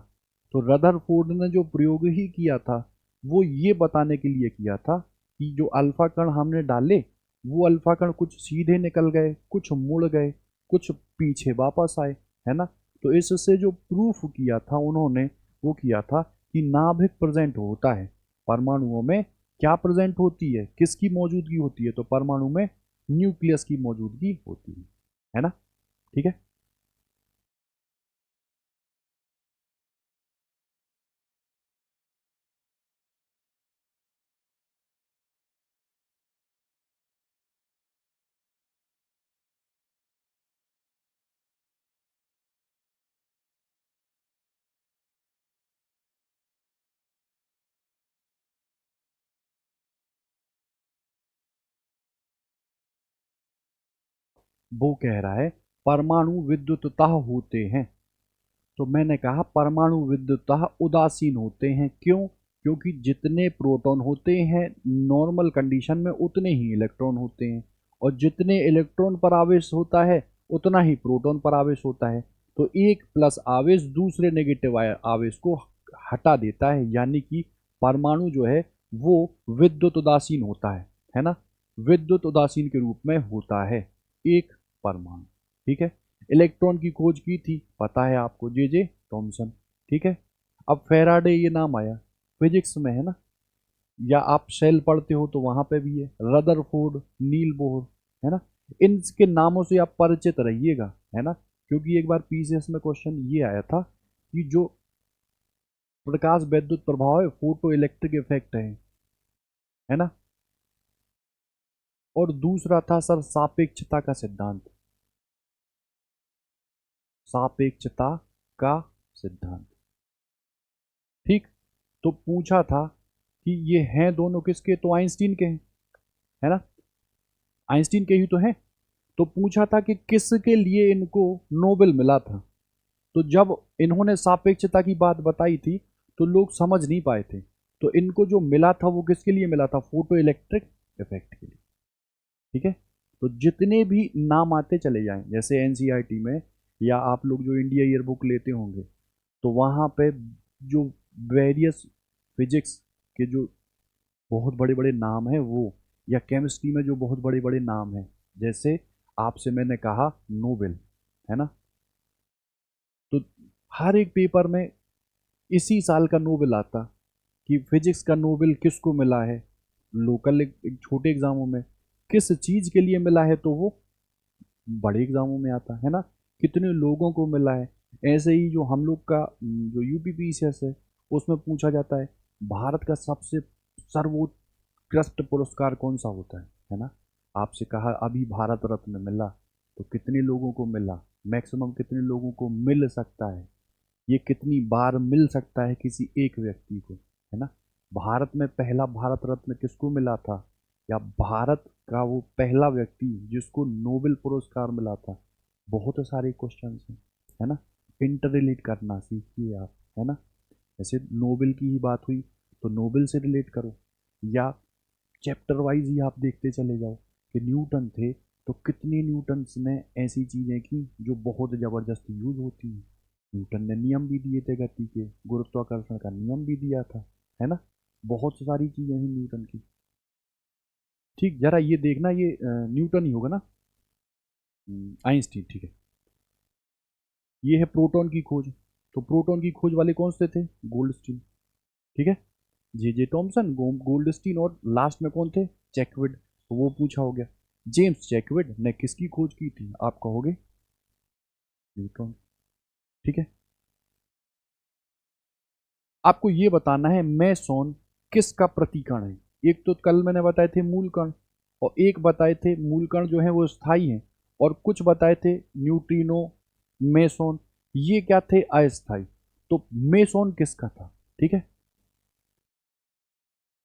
तो रदरफोर्ड ने जो प्रयोग ही किया था वो ये बताने के लिए किया था कि जो अल्फा कण हमने डाले वो अल्फा कण कुछ सीधे निकल गए, कुछ मुड़ गए, कुछ पीछे वापस आए, है ना। तो इससे जो प्रूफ किया था उन्होंने, वो किया था कि नाभिक प्रेजेंट होता है, परमाणुओं में क्या प्रेजेंट होती है, किसकी मौजूदगी होती है? तो परमाणु में न्यूक्लियस की मौजूदगी होती है ना। ठीक है। वो कह रहा है परमाणु विद्युततः होते हैं। तो मैंने कहा परमाणु विद्युततः उदासीन होते हैं। क्यों? क्योंकि जितने प्रोटॉन होते हैं नॉर्मल कंडीशन में उतने ही इलेक्ट्रॉन होते हैं, और जितने इलेक्ट्रॉन पर आवेश होता है उतना ही प्रोटॉन पर आवेश होता है। तो एक प्लस आवेश दूसरे नेगेटिव आवेश को हटा देता है, यानी कि परमाणु जो है वो विद्युत उदासीन होता है ना। विद्युत उदासीन के रूप में होता है एक परमाणु। ठीक है। इलेक्ट्रॉन की खोज की थी, पता है आपको, जे थॉमसन। ठीक है। अब फेराडे ये नाम आया, फिजिक्स में है ना, या आप सेल पढ़ते हो तो वहां पे भी है, रदरफोर्ड, नील बोहर, है ना। इनके नामों से आप परिचित रहिएगा, है ना। क्योंकि एक बार पीसीएस में क्वेश्चन ये आया था कि जो प्रकाश वैद्युत प्रभाव है फोटो इलेक्ट्रिक इफेक्ट है ना। और दूसरा था सर सापेक्षता का सिद्धांत, सापेक्षता का सिद्धांत। ठीक। तो पूछा था कि ये हैं दोनों किसके? तो आइंस्टीन के हैं, है ना, आइंस्टीन के ही तो हैं। तो पूछा था कि किसके लिए इनको नोबेल मिला था। तो जब इन्होंने सापेक्षता की बात बताई थी तो लोग समझ नहीं पाए थे। तो इनको जो मिला था वो किसके लिए मिला था? फोटो इलेक्ट्रिक इफेक्ट के लिए। ठीक है। तो जितने भी नाम आते चले जाएं, जैसे एनसीईआरटी में या आप लोग जो इंडिया ईयर बुक लेते होंगे, तो वहाँ पे जो वेरियस फिजिक्स के जो बहुत बड़े बड़े नाम हैं वो, या केमिस्ट्री में जो बहुत बड़े बड़े नाम हैं, जैसे आपसे मैंने कहा नोबेल, है ना। तो हर एक पेपर में इसी साल का नोबेल आता, कि फिजिक्स का नोबेल किसको मिला है, लोकल एक छोटे एग्जामों में, किस चीज़ के लिए मिला है तो वो बड़े एग्जामों में आता है ना, कितने लोगों को मिला है। ऐसे ही जो हम लोग का जो यूपीपीसीएस है उसमें पूछा जाता है भारत का सबसे सर्वोत्कृष्ट पुरस्कार कौन सा होता है ना। आपसे कहा अभी भारत रत्न मिला, तो कितने लोगों को मिला, मैक्सिमम कितने लोगों को मिल सकता है, ये कितनी बार मिल सकता है किसी एक व्यक्ति को, है ना। भारत में पहला भारत रत्न किसको मिला था, या भारत का वो पहला व्यक्ति जिसको नोबेल पुरस्कार मिला था। बहुत सारे क्वेश्चन हैं, है ना। इंटर रिलेट करना सीखिए आप, है ना। जैसे नोबेल की ही बात हुई तो नोबेल से रिलेट करो, या चैप्टर वाइज ही आप देखते चले जाओ कि न्यूटन थे तो कितने न्यूटन्स ने ऐसी चीज़ें की जो बहुत ज़बरदस्त यूज होती हैं। न्यूटन ने नियम भी दिए थे गति के, गुरुत्वाकर्षण का नियम भी दिया था, है ना। बहुत सारी चीज़ें हैं न्यूटन की। ठीक, जरा ये देखना, ये न्यूटन ही होगा ना, आइंस्टीन, ठीक है। ये है प्रोटॉन की खोज, तो प्रोटॉन की खोज वाले कौन से थे, गोल्डस्टीन, ठीक है। जे जे थॉमसन, गोल्डस्टीन, और लास्ट में कौन थे, चैकविड, तो वो पूछा हो गया। जेम्स चैकविड ने किसकी खोज की थी, आप कहोगे न्यूटन, ठीक है। आपको ये बताना है मेसोन किसका प्रतिकण है। एक तो कल मैंने बताए थे मूल कण, और एक बताए थे मूल कण जो है वो स्थायी हैं, और कुछ बताए थे न्यूट्रिनो, मेसोन, ये क्या थे, अस्थायी। तो मेसोन किसका था, ठीक है।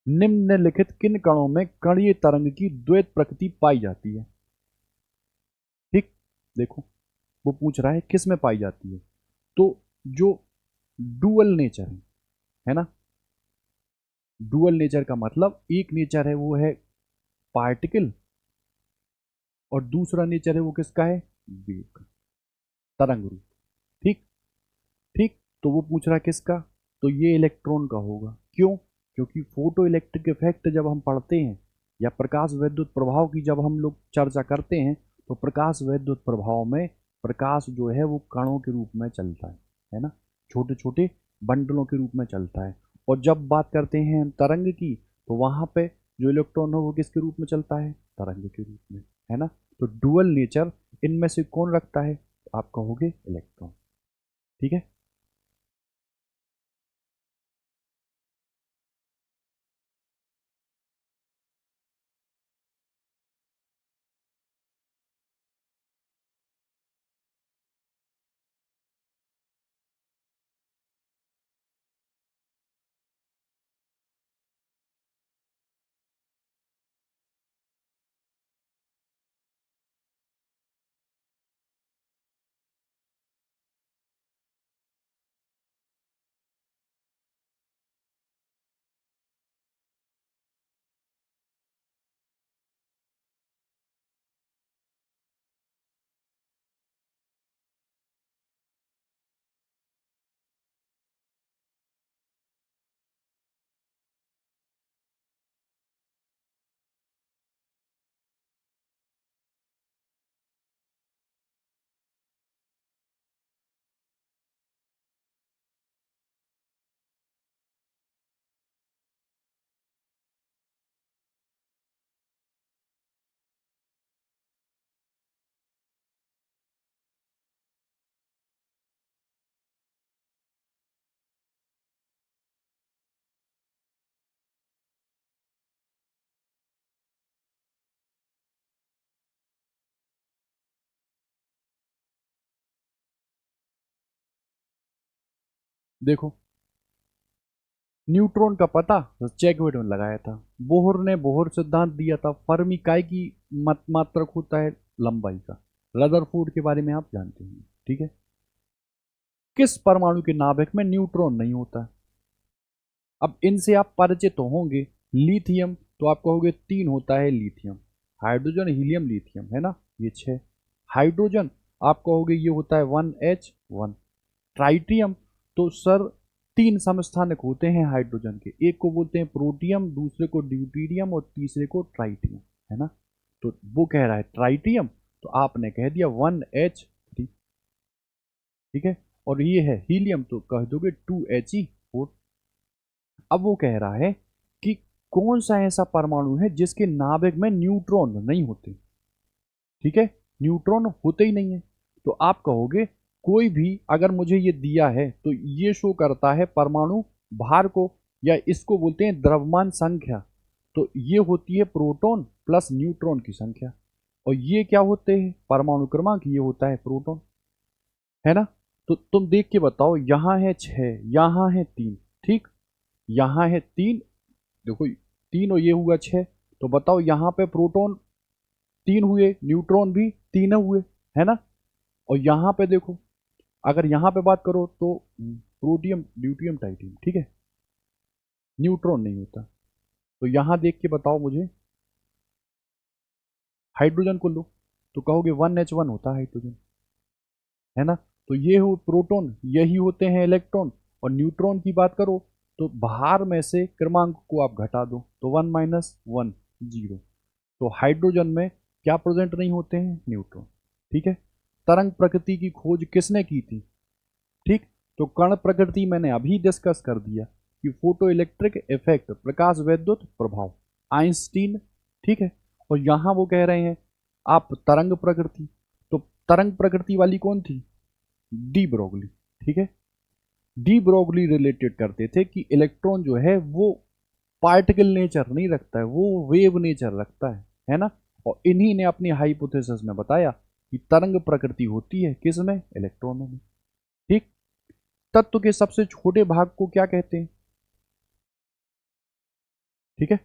निम्नलिखित किन कणों में कणीय तरंग की द्वैत प्रकृति पाई जाती है, ठीक। देखो वो पूछ रहा है किस में पाई जाती है, तो जो डुअल नेचर है ना। डुअल नेचर का मतलब एक नेचर है वो है पार्टिकल, और दूसरा नेचर है वो किसका है, वेव का, तरंग रूप, ठीक। ठीक, तो वो पूछ रहा है किसका, तो ये इलेक्ट्रॉन का होगा। क्यों, क्योंकि फोटो इलेक्ट्रिक इफेक्ट जब हम पढ़ते हैं, या प्रकाश वैद्युत प्रभाव की जब हम लोग चर्चा करते हैं, तो प्रकाश वैद्युत प्रभाव में प्रकाश जो है वो कणों के रूप में चलता है ना, छोटे छोटे बंडलों के रूप में चलता है। और जब बात करते हैं हम तरंग की, तो वहां पे जो इलेक्ट्रॉन हो वो किसके रूप में चलता है, तरंग के रूप में, है ना। तो डुअल नेचर इनमें से कौन रखता है, तो आप कहोगे इलेक्ट्रॉन, ठीक है। देखो न्यूट्रॉन का पता चैकवेट में लगाया था, बोहर ने बोहर सिद्धांत दिया था, फर्मी काय की मत मात्रक होता है लंबाई का, रदरफोर्ड के बारे में आप जानते हैं, ठीक है। किस परमाणु के नाभिक में न्यूट्रॉन नहीं होता, अब इनसे आप परिचित तो होंगे। लिथियम, तो आप कहोगे तीन होता है लिथियम, हाइड्रोजन हीलियम लिथियम, है ना, ये छह। हाइड्रोजन आप कहोगे ये होता है 1H1। ट्राइटियम, तो सर तीन समस्थानिक होते हैं हाइड्रोजन के, एक को बोलते हैं प्रोटियम, दूसरे को ड्यूटीरियम, और तीसरे को ट्राइटियम, है ना। तो वो कह रहा है ट्राइटियम, तो आपने कह दिया 1H3, ठीक है। और ये है हीलियम, तो कह दोगे 2He4, अब वो कह रहा है कि कौन सा ऐसा परमाणु है जिसके नाभिक में न्यूट्रॉन नहीं होते। ठीक है, न्यूट्रॉन होते ही नहीं है। तो आप कहोगे कोई भी अगर मुझे ये दिया है तो ये शो करता है परमाणु भार को, या इसको बोलते हैं द्रव्यमान संख्या। तो ये होती है प्रोटॉन प्लस न्यूट्रॉन की संख्या, और ये क्या होते हैं परमाणु क्रमांक, ये होता है प्रोटॉन, है ना। तो तुम देख के बताओ, यहाँ है 6, यहाँ है 3, ठीक, यहाँ है 3, देखो 3 और ये हुआ 6, तो बताओ यहाँ पे प्रोटॉन 3 हुए, न्यूट्रॉन भी 3 हुए, है ना। और यहाँ पे देखो, अगर यहाँ पे बात करो तो प्रोटियम ड्यूटियम टाइटियम, ठीक है, न्यूट्रॉन नहीं होता। तो यहाँ देख के बताओ मुझे, हाइड्रोजन को लो तो कहोगे 1H1 होता है हाइड्रोजन, है ना। तो ये हो प्रोटॉन, यही होते हैं इलेक्ट्रॉन। और न्यूट्रॉन की बात करो तो बाहर में से क्रमांक को आप घटा दो तो 1 माइनस 1 0। तो हाइड्रोजन में क्या प्रेजेंट नहीं होते हैं, न्यूट्रॉन। ठीक है, तरंग प्रकृति की खोज किसने की थी, ठीक, तो कण प्रकृति मैंने अभी डिस्कस कर दिया कि फोटो इलेक्ट्रिक इफेक्ट, प्रकाश वैद्युत प्रभाव, आइंस्टीन, ठीक है। और यहां वो कह रहे हैं आप तरंग प्रकृति, तो तरंग प्रकृति वाली कौन थी, डी ब्रोगली, ठीक है। डी ब्रोगली रिलेटेड करते थे कि इलेक्ट्रॉन जो है वो पार्टिकल नेचर नहीं रखता है, वो वेव नेचर रखता है ना। और इन्हीं ने अपनी हाइपोथेसिस में बताया कि तरंग प्रकृति होती है किसमें, इलेक्ट्रॉनों में, ठीक। तत्व के सबसे छोटे भाग को क्या कहते हैं, ठीक है,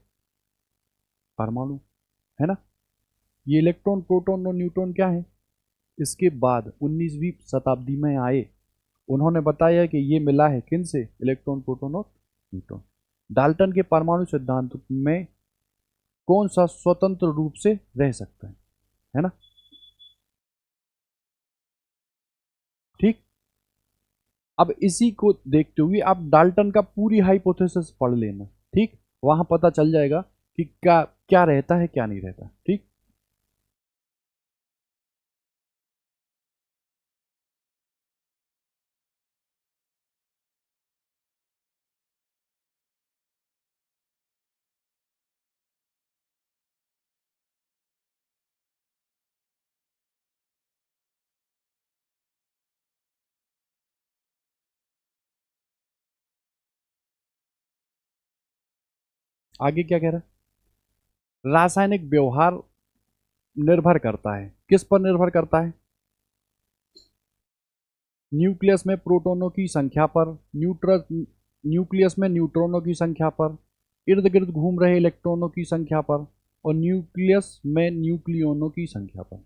परमाणु, है ना। ये इलेक्ट्रॉन प्रोटॉन और न्यूट्रॉन क्या है, इसके बाद 19वीं शताब्दी में आए, उन्होंने बताया कि ये मिला है किन से, इलेक्ट्रॉन प्रोटॉन और न्यूट्रॉन। डाल्टन के परमाणु सिद्धांत में कौन सा स्वतंत्र रूप से रह सकता है ना, ठीक। अब इसी को देखते हुए आप डाल्टन का पूरी हाइपोथेसिस पढ़ लेना, ठीक, वहां पता चल जाएगा कि क्या क्या रहता है क्या नहीं रहता, ठीक। आगे क्या कह रहा है, रासायनिक व्यवहार निर्भर करता है, किस पर निर्भर करता है, न्यूक्लियस में प्रोटॉनों की संख्या पर, न्यूक्लियस में न्यूट्रॉनों की संख्या पर, इर्द गिर्द घूम रहे इलेक्ट्रॉनों की संख्या पर, और न्यूक्लियस में न्यूक्लियोनों की संख्या पर,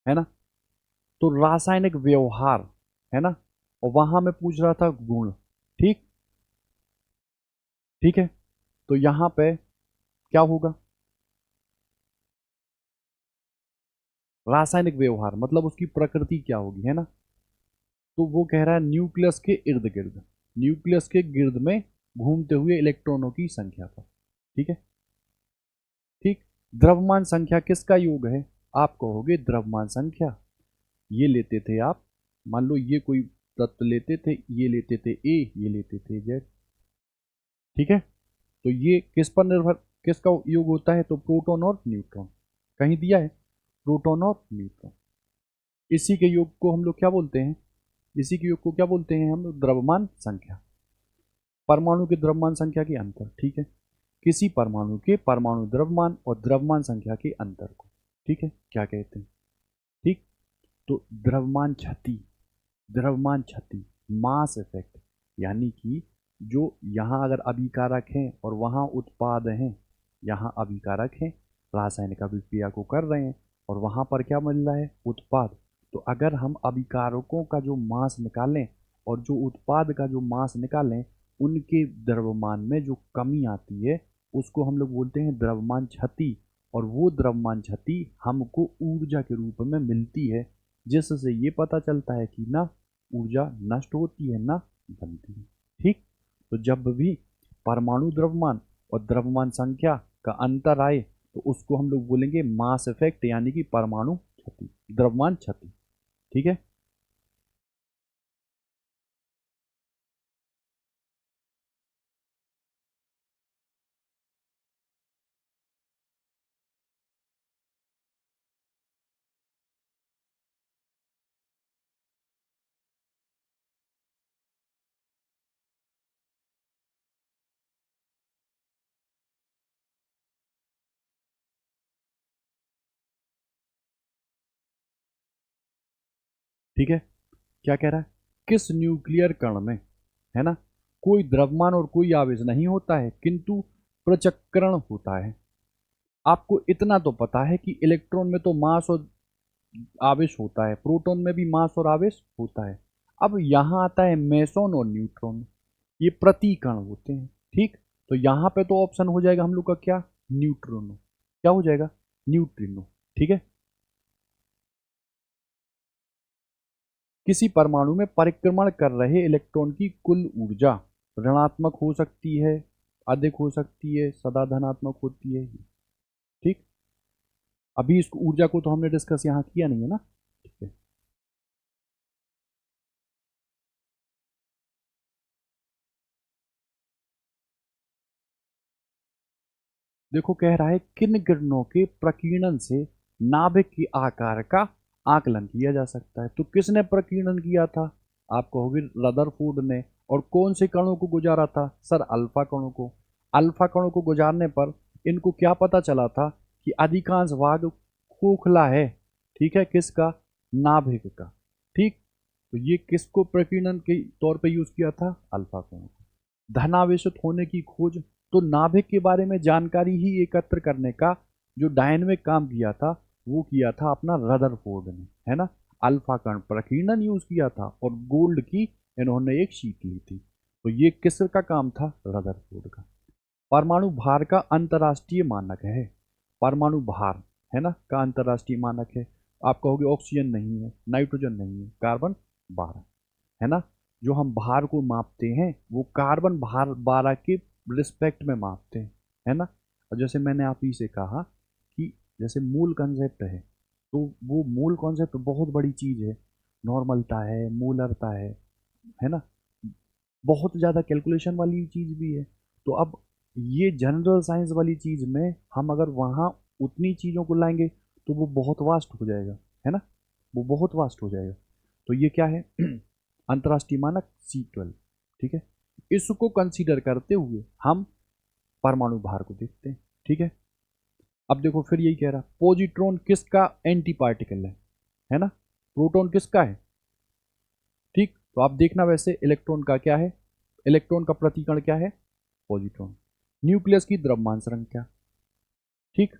है ना। तो रासायनिक व्यवहार, है ना, और वहां मैं पूछ रहा था गुण, ठीक, ठीक है। तो यहां पे क्या होगा, रासायनिक व्यवहार मतलब उसकी प्रकृति क्या होगी, है ना। तो वो कह रहा है न्यूक्लियस के इर्द गिर्द, न्यूक्लियस के गिर्द में घूमते हुए इलेक्ट्रॉनों की संख्या पर, ठीक है, ठीक। द्रव्यमान संख्या किसका योग है, आप कहोगे द्रव्यमान संख्या, ये लेते थे आप, मान लो ये कोई तत्व लेते थे, ये लेते थे ए, ये लेते थे जेड, ठीक है। तो ये किस पर निर्भर, किसका योग होता है, तो प्रोटॉन और न्यूट्रॉन, कहीं दिया है प्रोटॉन और न्यूट्रॉन, इसी के योग को हम लोग क्या बोलते हैं, इसी के योग को क्या बोलते हैं हम लोग, द्रव्यमान संख्या, परमाणु के द्रव्यमान संख्या के अंतर, ठीक है, किसी परमाणु के परमाणु द्रव्यमान और द्रव्यमान संख्या के अंतर को, ठीक है, क्या कहते हैं, ठीक। तो द्रव्यमान क्षति, द्रव्यमान क्षति, मास इफेक्ट, यानी कि जो यहाँ अगर अभिकारक हैं और वहाँ उत्पाद हैं, यहाँ अभिकारक हैं, रासायनिक अभिक्रिया को कर रहे हैं, और वहाँ पर क्या मिल रहा है, उत्पाद। तो अगर हम अभिकारकों का जो मास निकालें और जो उत्पाद का जो मास निकालें, उनके द्रव्यमान में जो कमी आती है उसको हम लोग बोलते हैं द्रव्यमान क्षति। और वो द्रव्यमान क्षति हमको ऊर्जा के रूप में मिलती है, जिससे ये पता चलता है कि ना ऊर्जा नष्ट होती है ना बनती है, ठीक। तो जब भी परमाणु द्रव्यमान और द्रव्यमान संख्या का अंतर आए तो उसको हम लोग बोलेंगे मास इफेक्ट, यानी कि परमाणु क्षति, द्रव्यमान क्षति, ठीक है। ठीक है, क्या कह रहा है, किस न्यूक्लियर कण में, है ना, कोई द्रव्यमान और कोई आवेश नहीं होता है किंतु प्रचक्रण होता है। आपको इतना तो पता है कि इलेक्ट्रॉन में तो मास और आवेश होता है, प्रोटॉन में भी मास और आवेश होता है। अब यहां आता है मेसोन और न्यूट्रॉन, ये प्रतिकण होते हैं। ठीक, तो यहां पे तो ऑप्शन हो जाएगा हम लोग का क्या, न्यूट्रिनो। क्या हो जाएगा, न्यूट्रिनो। ठीक है, किसी परमाणु में परिक्रमण कर रहे इलेक्ट्रॉन की कुल ऊर्जा ऋणात्मक हो सकती है, अधिक हो सकती है, सदा धनात्मक होती है। ठीक, अभी इस ऊर्जा को तो हमने डिस्कस यहाँ किया नहीं है ना। ठीक है, देखो कह रहा है किन किरणों के प्रकीर्णन से नाभिक के आकार का आकलन किया जा सकता है। तो किसने प्रकीर्णन किया था, आप कहोगे रदरफोर्ड ने। और कौन से कणों को गुजारा था, सर अल्फा कणों को। अल्फा कणों को गुजारने पर इनको क्या पता चला था कि अधिकांश भाग खोखला है। ठीक है, किसका, नाभिक का। ठीक, तो ये किसको प्रकीर्णन के तौर पे यूज किया था, अल्फा कणों को। धनावेशित होने की खोज, तो नाभिक के बारे में जानकारी ही एकत्र करने का जो डायनेमिक काम किया था वो किया था अपना रदरफोर्ड ने, है ना। अल्फा कण प्रकीर्णन यूज किया था और गोल्ड की इन्होंने एक शीट ली थी। तो ये किसका काम था, रदरफोर्ड का। परमाणु भार का अंतर्राष्ट्रीय मानक है, परमाणु भार, है ना, का अंतर्राष्ट्रीय मानक है। आप कहोगे ऑक्सीजन नहीं है, नाइट्रोजन नहीं है, कार्बन 12, है ना। जो हम भार को मापते हैं वो कार्बन भार 12 के रिस्पेक्ट में मापते हैं, है ना। और जैसे मैंने आप ही से कहा कि जैसे मूल कंसेप्ट है, तो वो मूल कॉन्सेप्ट बहुत बड़ी चीज है। नॉर्मलता है, मूलरता है ना, बहुत ज़्यादा कैलकुलेशन वाली चीज़ भी है। तो अब ये जनरल साइंस वाली चीज़ में हम अगर वहाँ उतनी चीज़ों को लाएंगे तो वो बहुत वास्ट हो जाएगा, है ना, वो बहुत वास्ट हो जाएगा। तो ये क्या है, अंतर्राष्ट्रीय मानक C12। ठीक है, इसको कंसीडर करते हुए हम परमाणु भार को देखते हैं। ठीक है, अब देखो फिर यही कह रहा, पॉजिट्रॉन किसका एंटी पार्टिकल है ना, प्रोटॉन किसका है। ठीक, तो आप देखना वैसे इलेक्ट्रॉन का क्या है, इलेक्ट्रॉन का प्रतिकण क्या है, पॉजिट्रॉन। न्यूक्लियस की द्रव्यमान संख्या, ठीक,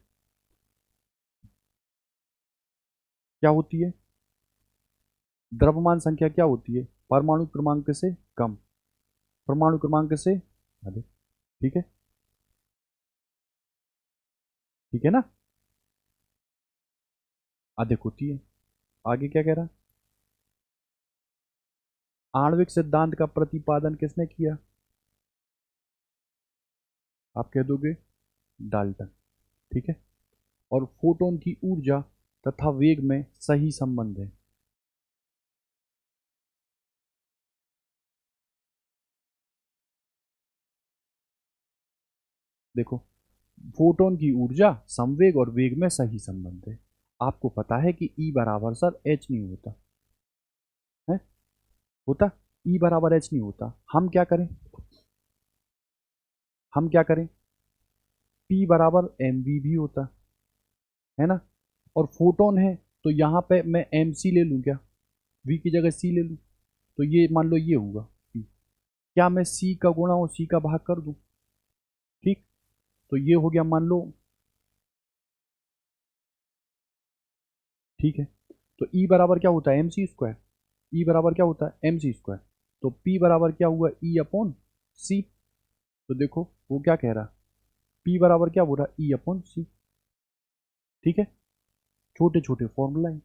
क्या होती है, द्रव्यमान संख्या क्या होती है, परमाणु क्रमांक से कम, परमाणु क्रमांक से अधिक। ठीक है, ठीक है ना, अधिक होती है। आगे क्या कह रहा, आणविक सिद्धांत का प्रतिपादन किसने किया, आप कह दोगे डाल्टन। ठीक है, और फोटोन की ऊर्जा तथा वेग में सही संबंध है। देखो, फोटोन की ऊर्जा, संवेग और वेग में सही संबंध है। आपको पता है कि E बराबर सर एच नहीं होता है, होता, E बराबर एच नहीं होता। हम क्या करें, हम क्या करें, P बराबर एम वी भी होता, है ना। और फोटोन है तो यहाँ पे मैं एम सी ले लूँ क्या, V की जगह C ले लूँ, तो ये मान लो ये होगा P। क्या मैं C का गुणा और C का भाग कर दूँ, ठीक, तो ये हो गया मान लो, ठीक है। तो E बराबर क्या होता है, एम सी स्क्वायर। ई बराबर क्या होता है, एम सी स्क्वायर। तो पी बराबर क्या हुआ, ई अपॉन सी। तो देखो वो क्या कह रहा, पी बराबर क्या बोल रहा, ई अपॉन सी। ठीक है, छोटे छोटे फॉर्मूला है।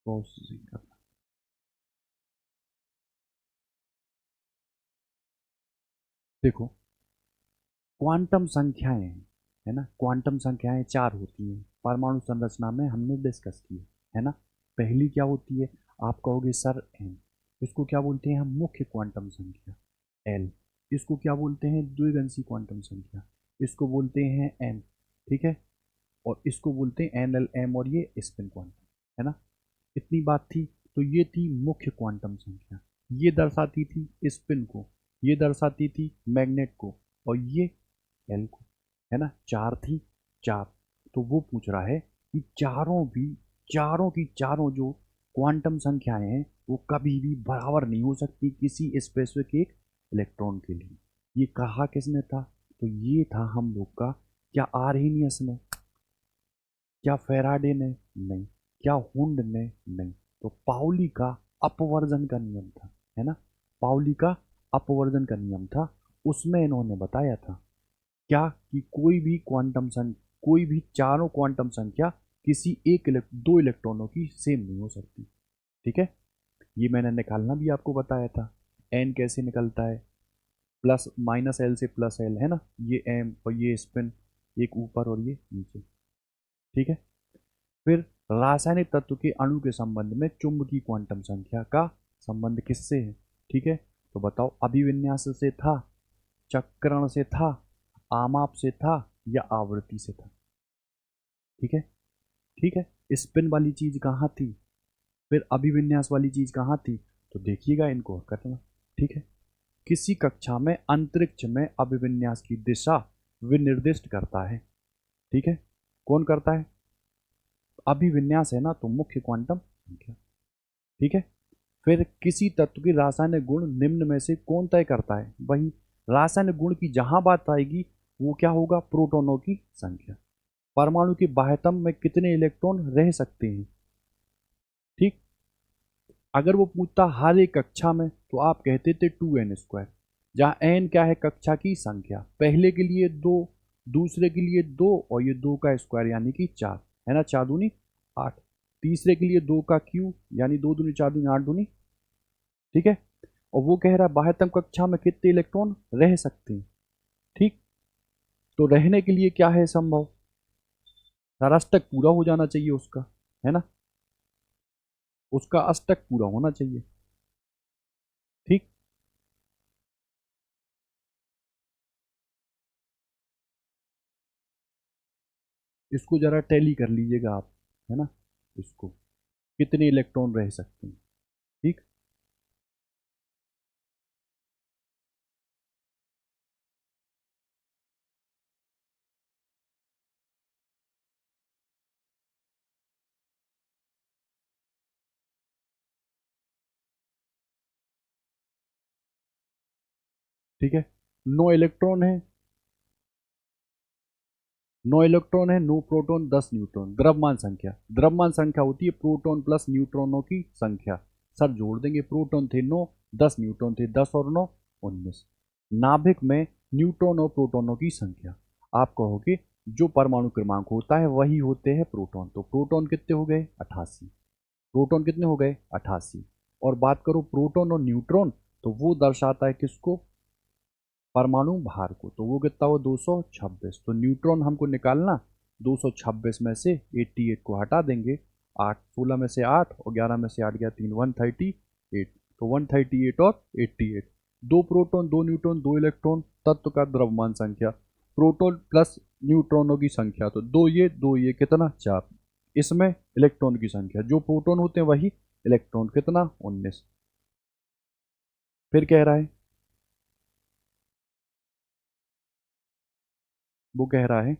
प्रोसेसिंग करना। देखो, क्वांटम संख्याएं हैं, है ना, क्वांटम संख्याएं चार होती हैं परमाणु संरचना में, हमने डिस्कस की है ना। पहली क्या होती है, आप कहोगे सर एन, इसको क्या बोलते हैं हम, मुख्य क्वांटम संख्या। एल, इसको क्या बोलते हैं, द्विगंशी क्वांटम संख्या, इसको बोलते हैं एम, ठीक है। और इसको बोलते हैं एन एल एम, और ये स्पिन क्वांटम, है ना। इतनी बात थी। तो ये थी मुख्य क्वांटम संख्या, ये दर्शाती थी स्पिन को, ये दर्शाती थी मैग्नेट को, और ये एल को, है ना। चार थी, चार। तो वो पूछ रहा है कि चारों भी, चारों की चारों जो क्वांटम संख्याएं हैं वो कभी भी बराबर नहीं हो सकती किसी स्पेसिफिक एक इलेक्ट्रॉन के लिए। ये कहा किसने था, तो ये था हम लोग का, क्या आर्हेनियस ने, क्या फेराडे ने, नहीं। क्या हुंड ने, नहीं। तो पाउली का अपवर्जन का नियम था, है ना। पाउली का अपवर्जन का नियम था, उसमें इन्होंने बताया था क्या कि कोई भी क्वांटम संख्या, कोई भी चारों क्वांटम संख्या किसी एक दो इलेक्ट्रॉनों की सेम नहीं हो सकती, ठीक है। ये मैंने निकालना भी आपको बताया था, एन कैसे निकलता है, प्लस माइनस एल से प्लस एल, है ना, ये एम और ये स्पिन, एक ऊपर और ये नीचे, ठीक है। फिर रासायनिक तत्व के अणु के संबंध में चुंबकीय क्वांटम संख्या का संबंध किससे है, ठीक है। तो बताओ, अभिविन्यास से था, चक्रण से था, आमाप से था, या आवृत्ति से था, ठीक है। ठीक है, स्पिन वाली चीज कहाँ थी, फिर अभिविन्यास वाली चीज कहाँ थी, तो देखिएगा इनको करना, ठीक है। किसी कक्षा में अंतरिक्ष में अभिविन्यास की दिशा विनिर्दिष्ट करता है, ठीक है। कौन करता है, अभिविन्यास है ना, तो मुख्य क्वांटम संख्या, ठीक है। फिर किसी तत्व की रासायनिक गुण निम्न में से कौन तय करता है, वही रासायनिक गुण की जहां बात आएगी वो क्या होगा, प्रोटॉनों की संख्या। परमाणु के बाह्यतम में कितने इलेक्ट्रॉन रह सकते हैं, ठीक। अगर वो पूछता हर एक कक्षा में, तो आप कहते थे 2n², जहाँ n क्या है, कक्षा की संख्या, पहले के लिए दो, दूसरे के लिए दो, और ये दो का स्क्वायर यानी कि चार, है ना, चार दूनी आठ। तीसरे के लिए दो का क्यूब यानी दो दूनी चार दूनी आठ दूनी, ठीक है। और वो कह रहा है बाह्यतम कक्षा में कितने इलेक्ट्रॉन रह सकते हैं, ठीक। तो रहने के लिए क्या है संभव, सारा अष्टक पूरा हो जाना चाहिए उसका, है ना, उसका अष्टक पूरा होना चाहिए, ठीक। इसको जरा टैली कर लीजिएगा आप, है ना, इसको कितने इलेक्ट्रॉन रह सकते हैं, ठीक। ठीक है, 9 इलेक्ट्रॉन है, 9 इलेक्ट्रॉन है, 9 प्रोटॉन, 10 न्यूट्रॉन, द्रव्यमान संख्या, द्रव्यमान संख्या होती है प्रोटॉन प्लस न्यूट्रॉनों की संख्या। सर जोड़ देंगे, प्रोटॉन थे 9, 10 न्यूट्रॉन थे, 10 और 9 19। नाभिक में न्यूट्रॉन और प्रोटॉनों की संख्या, आप कहोगे जो परमाणु क्रमांक होता है वही होते हैं प्रोटॉन, तो प्रोटॉन कितने हो गए, 88। प्रोटॉन कितने हो गए, 88। और बात करो प्रोटॉन और न्यूट्रॉन, तो वो दर्शाता है किसको, परमाणु भार को, तो वो कितना हुआ, 226। तो न्यूट्रॉन हमको निकालना, 226 में से 88 को हटा देंगे, 8 16 में से 8 और 11 में से 8 गया 3, 138। तो 138 और 88, दो प्रोटॉन, दो न्यूट्रॉन, दो इलेक्ट्रॉन, तत्व का द्रव्यमान संख्या, प्रोटॉन प्लस न्यूट्रॉनों की संख्या, तो दो ये कितना, 4। इसमें इलेक्ट्रॉन की संख्या, जो प्रोटॉन होते हैं वही इलेक्ट्रॉन, कितना, 19। फिर कह रहा है, वो कह रहा है,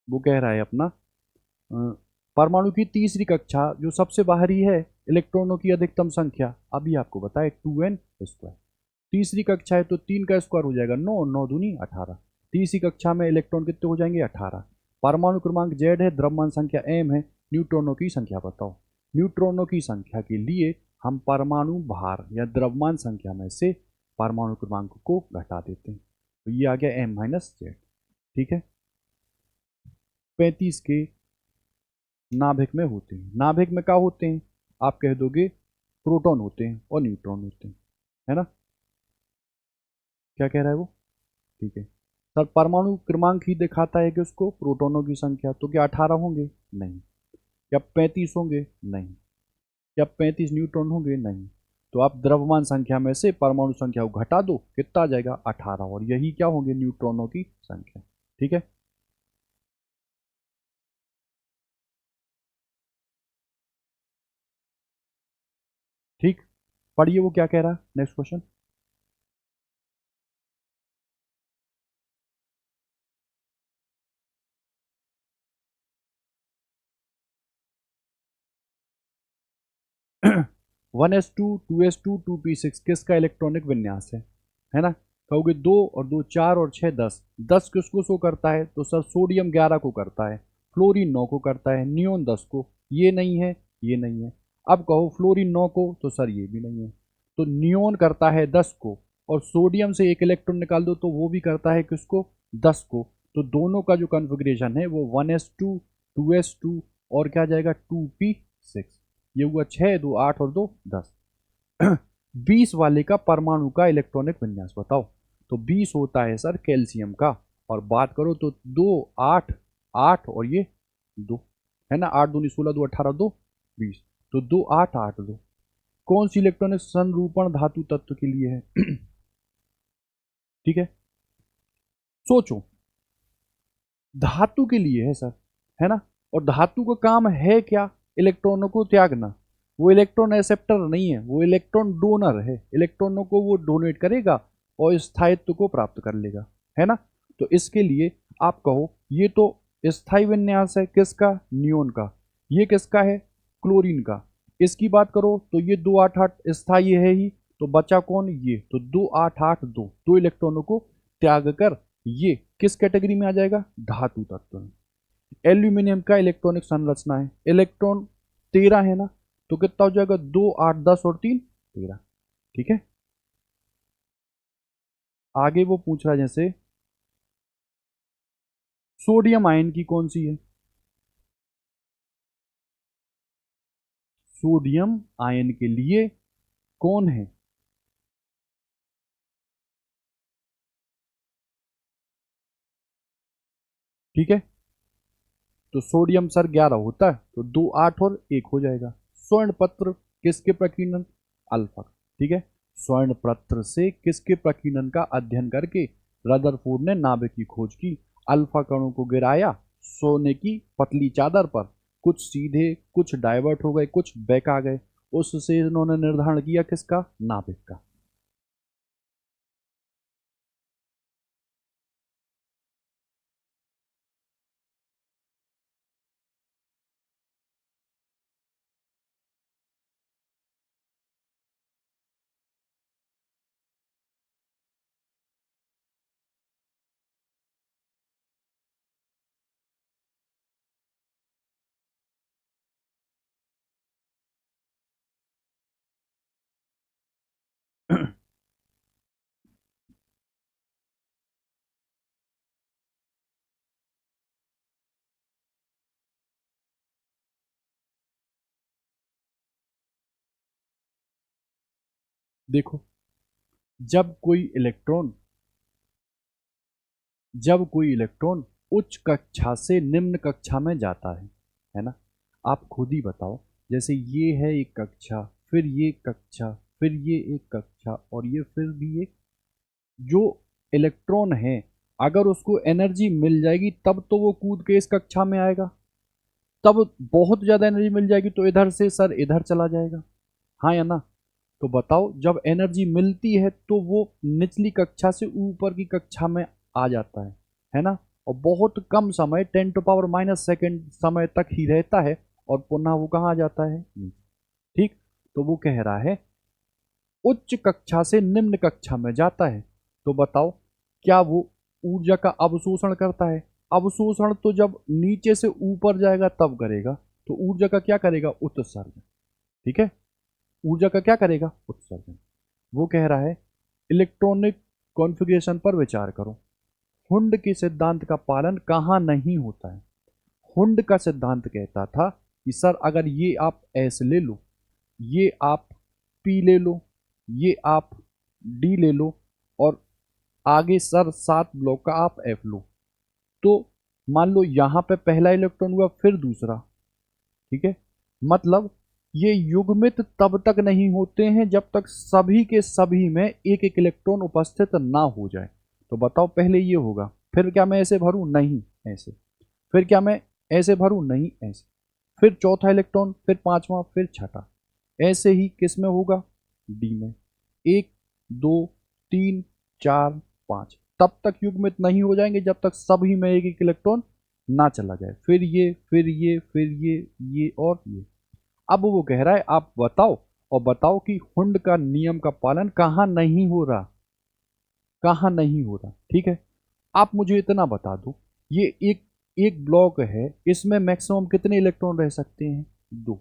वो कह रहा है अपना, अ, परमाणु की तीसरी कक्षा जो सबसे बाहरी है, इलेक्ट्रॉनों की अधिकतम संख्या, अभी आपको बताया 2n²। तीसरी कक्षा है तो 3 का स्क्वायर हो जाएगा 9, 9 दूनी 18। तीसरी कक्षा में इलेक्ट्रॉन कितने हो जाएंगे, 18। परमाणु क्रमांक Z है, द्रव्यमान संख्या m है, न्यूट्रॉनों की संख्या बताओ। न्यूट्रॉनों की संख्या के लिए हम परमाणु भार या द्रव्यमान संख्या में से परमाणु क्रमांक को घटा देते हैं। तो ये आ गया m-z। ठीक है, 35 के नाभिक में होते हैं। नाभिक में क्या होते हैं? आप कह दोगे प्रोटॉन होते हैं और न्यूट्रॉन होते हैं, है ना? क्या कह रहा है वो? ठीक है सर, परमाणु क्रमांक ही दिखाता है कि उसको प्रोटॉनों की संख्या, तो क्या 18 होंगे? नहीं। क्या 35 होंगे? नहीं। क्या 35 न्यूट्रॉन होंगे? नहीं। तो आप द्रव्यमान संख्या में से परमाणु संख्या को घटा दो, कितना आ जाएगा? 18, और यही क्या होंगे? न्यूट्रॉनों की संख्या। ठीक है, ठीक। पढ़िए वो क्या कह रहा है, next question. One S two, two S two, two P six किसका इलेक्ट्रॉनिक विन्यास है ना? कहोगे 2 और 2 4 और 6 10। 10 किसको शो करता है? तो सर सोडियम 11 को करता है, फ्लोरीन 9 को करता है, नियोन 10 को। ये नहीं है, ये नहीं है। अब कहो फ्लोरीन 9 को, तो सर ये भी नहीं है। तो नियोन करता है 10 को, और सोडियम से एक इलेक्ट्रॉन निकाल दो तो वो भी करता है किसको? 10 को। तो दोनों का जो कन्फिग्रेशन है वो 1s2, 2s2 और क्या जाएगा? 2p6। ये हुआ 6, 2 8 और 2 10। 20 वाले का परमाणु का इलेक्ट्रॉनिक विन्यास बताओ। तो 20 होता है सर कैल्शियम का, और बात करो तो 2 8 8 और ये 2, है ना? 8 दूनी 16, 2 18, 2 20। तो 2 8 8 2 कौन सी इलेक्ट्रॉनिक संरूपण धातु तत्व के लिए है? ठीक है, सोचो। धातु के लिए है सर, है ना? और धातु का काम है क्या? इलेक्ट्रॉनों को त्यागना। वो इलेक्ट्रॉन एक्सेप्टर नहीं है, वो इलेक्ट्रॉन डोनर है। इलेक्ट्रॉनों को वो डोनेट करेगा और स्थायित्व को प्राप्त कर लेगा, है ना? तो इसके लिए आप कहो ये तो स्थायी विन्यास है किसका? नियोन का। ये किसका है? क्लोरीन का। इसकी बात करो तो ये 2 8 8 स्थायी है ही, तो बचा कौन? ये। तो 2 8 8 2 दो इलेक्ट्रॉनों को त्याग कर ये किस कैटेगरी में आ जाएगा? धातु तत्व में। एल्यूमिनियम का इलेक्ट्रॉनिक संरचना है, इलेक्ट्रॉन 13 है ना? तो कितना हो जाएगा? 2 8 10 और 3 13। ठीक है, आगे वो पूछ रहा है जैसे सोडियम आयन की कौन सी है? सोडियम आयन के लिए कौन है? ठीक है, तो सोडियम सर 11 होता है, तो 2 8 और 1 हो जाएगा। स्वर्ण पत्र किसके प्रकीर्णन? अल्फा। ठीक है, स्वर्ण पत्र से किसके प्रकीर्णन का अध्ययन करके रदरफोर्ड ने नाभिक की खोज की? अल्फा कणों को गिराया सोने की पतली चादर पर, कुछ सीधे कुछ डाइवर्ट हो गए, कुछ बैक आ गए। उससे इन्होंने निर्धारण किया किसका? नाभिक का। देखो, जब कोई इलेक्ट्रॉन जब कोई इलेक्ट्रॉन उच्च कक्षा से निम्न कक्षा में जाता है ना? आप खुद ही बताओ, जैसे ये है एक कक्षा, फिर ये कक्षा, फिर ये एक कक्षा, और ये फिर भी एक। जो इलेक्ट्रॉन है, अगर उसको एनर्जी मिल जाएगी तब तो वो कूद के इस कक्षा में आएगा। तब बहुत ज़्यादा एनर्जी मिल जाएगी तो इधर से सर इधर चला जाएगा, हाँ या ना? तो बताओ, जब एनर्जी मिलती है तो वो निचली कक्षा से ऊपर की कक्षा में आ जाता है ना? और बहुत कम समय 10⁻⁻2 समय तक ही रहता है, और पुनः वो कहाँ आ जाता है? नीचे। ठीक, तो वो कह रहा है उच्च कक्षा से निम्न कक्षा में जाता है। तो बताओ, क्या वो ऊर्जा का अवशोषण करता है? अवशोषण तो जब नीचे से ऊपर जाएगा तब करेगा। तो ऊर्जा का क्या करेगा? उत्सर्जन। ठीक है, ऊर्जा का क्या करेगा, उत्सर्जन। वो कह रहा है इलेक्ट्रॉनिक कॉन्फ़िगरेशन पर विचार करो। हुंड के सिद्धांत का पालन कहाँ नहीं होता है। हुंड का सिद्धांत कहता था कि सर अगर ये आप एस ले लो, ये आप पी ले लो, ये आप डी ले लो, और आगे सर 7 ब्लॉक का आप एफ लो, तो मान लो यहां पे पहला इलेक्ट्रॉन हुआ फिर दूसरा, ठीक है। मतलब ये युग्मित तब तक नहीं होते हैं जब तक सभी के सभी में एक एक इलेक्ट्रॉन उपस्थित ना हो जाए। तो बताओ पहले ये होगा, फिर क्या मैं ऐसे भरूं, नहीं ऐसे, फिर क्या मैं ऐसे भरूं, नहीं ऐसे, फिर चौथा इलेक्ट्रॉन, फिर पांचवा, फिर छठा, ऐसे ही किस में होगा, डी में। 1 2 3 4 5 तब तक युग्मित नहीं हो जाएंगे जब तक सभी में एक एक इलेक्ट्रॉन ना चला जाए, फिर ये, फिर ये, फिर ये और ये। अब वो कह रहा है आप बताओ, और बताओ कि हुंड का नियम का पालन कहाँ नहीं हो रहा, कहाँ नहीं हो रहा, ठीक है। आप मुझे इतना बता दो, ये एक एक ब्लॉक है, इसमें मैक्सिमम कितने इलेक्ट्रॉन रह सकते हैं, 2।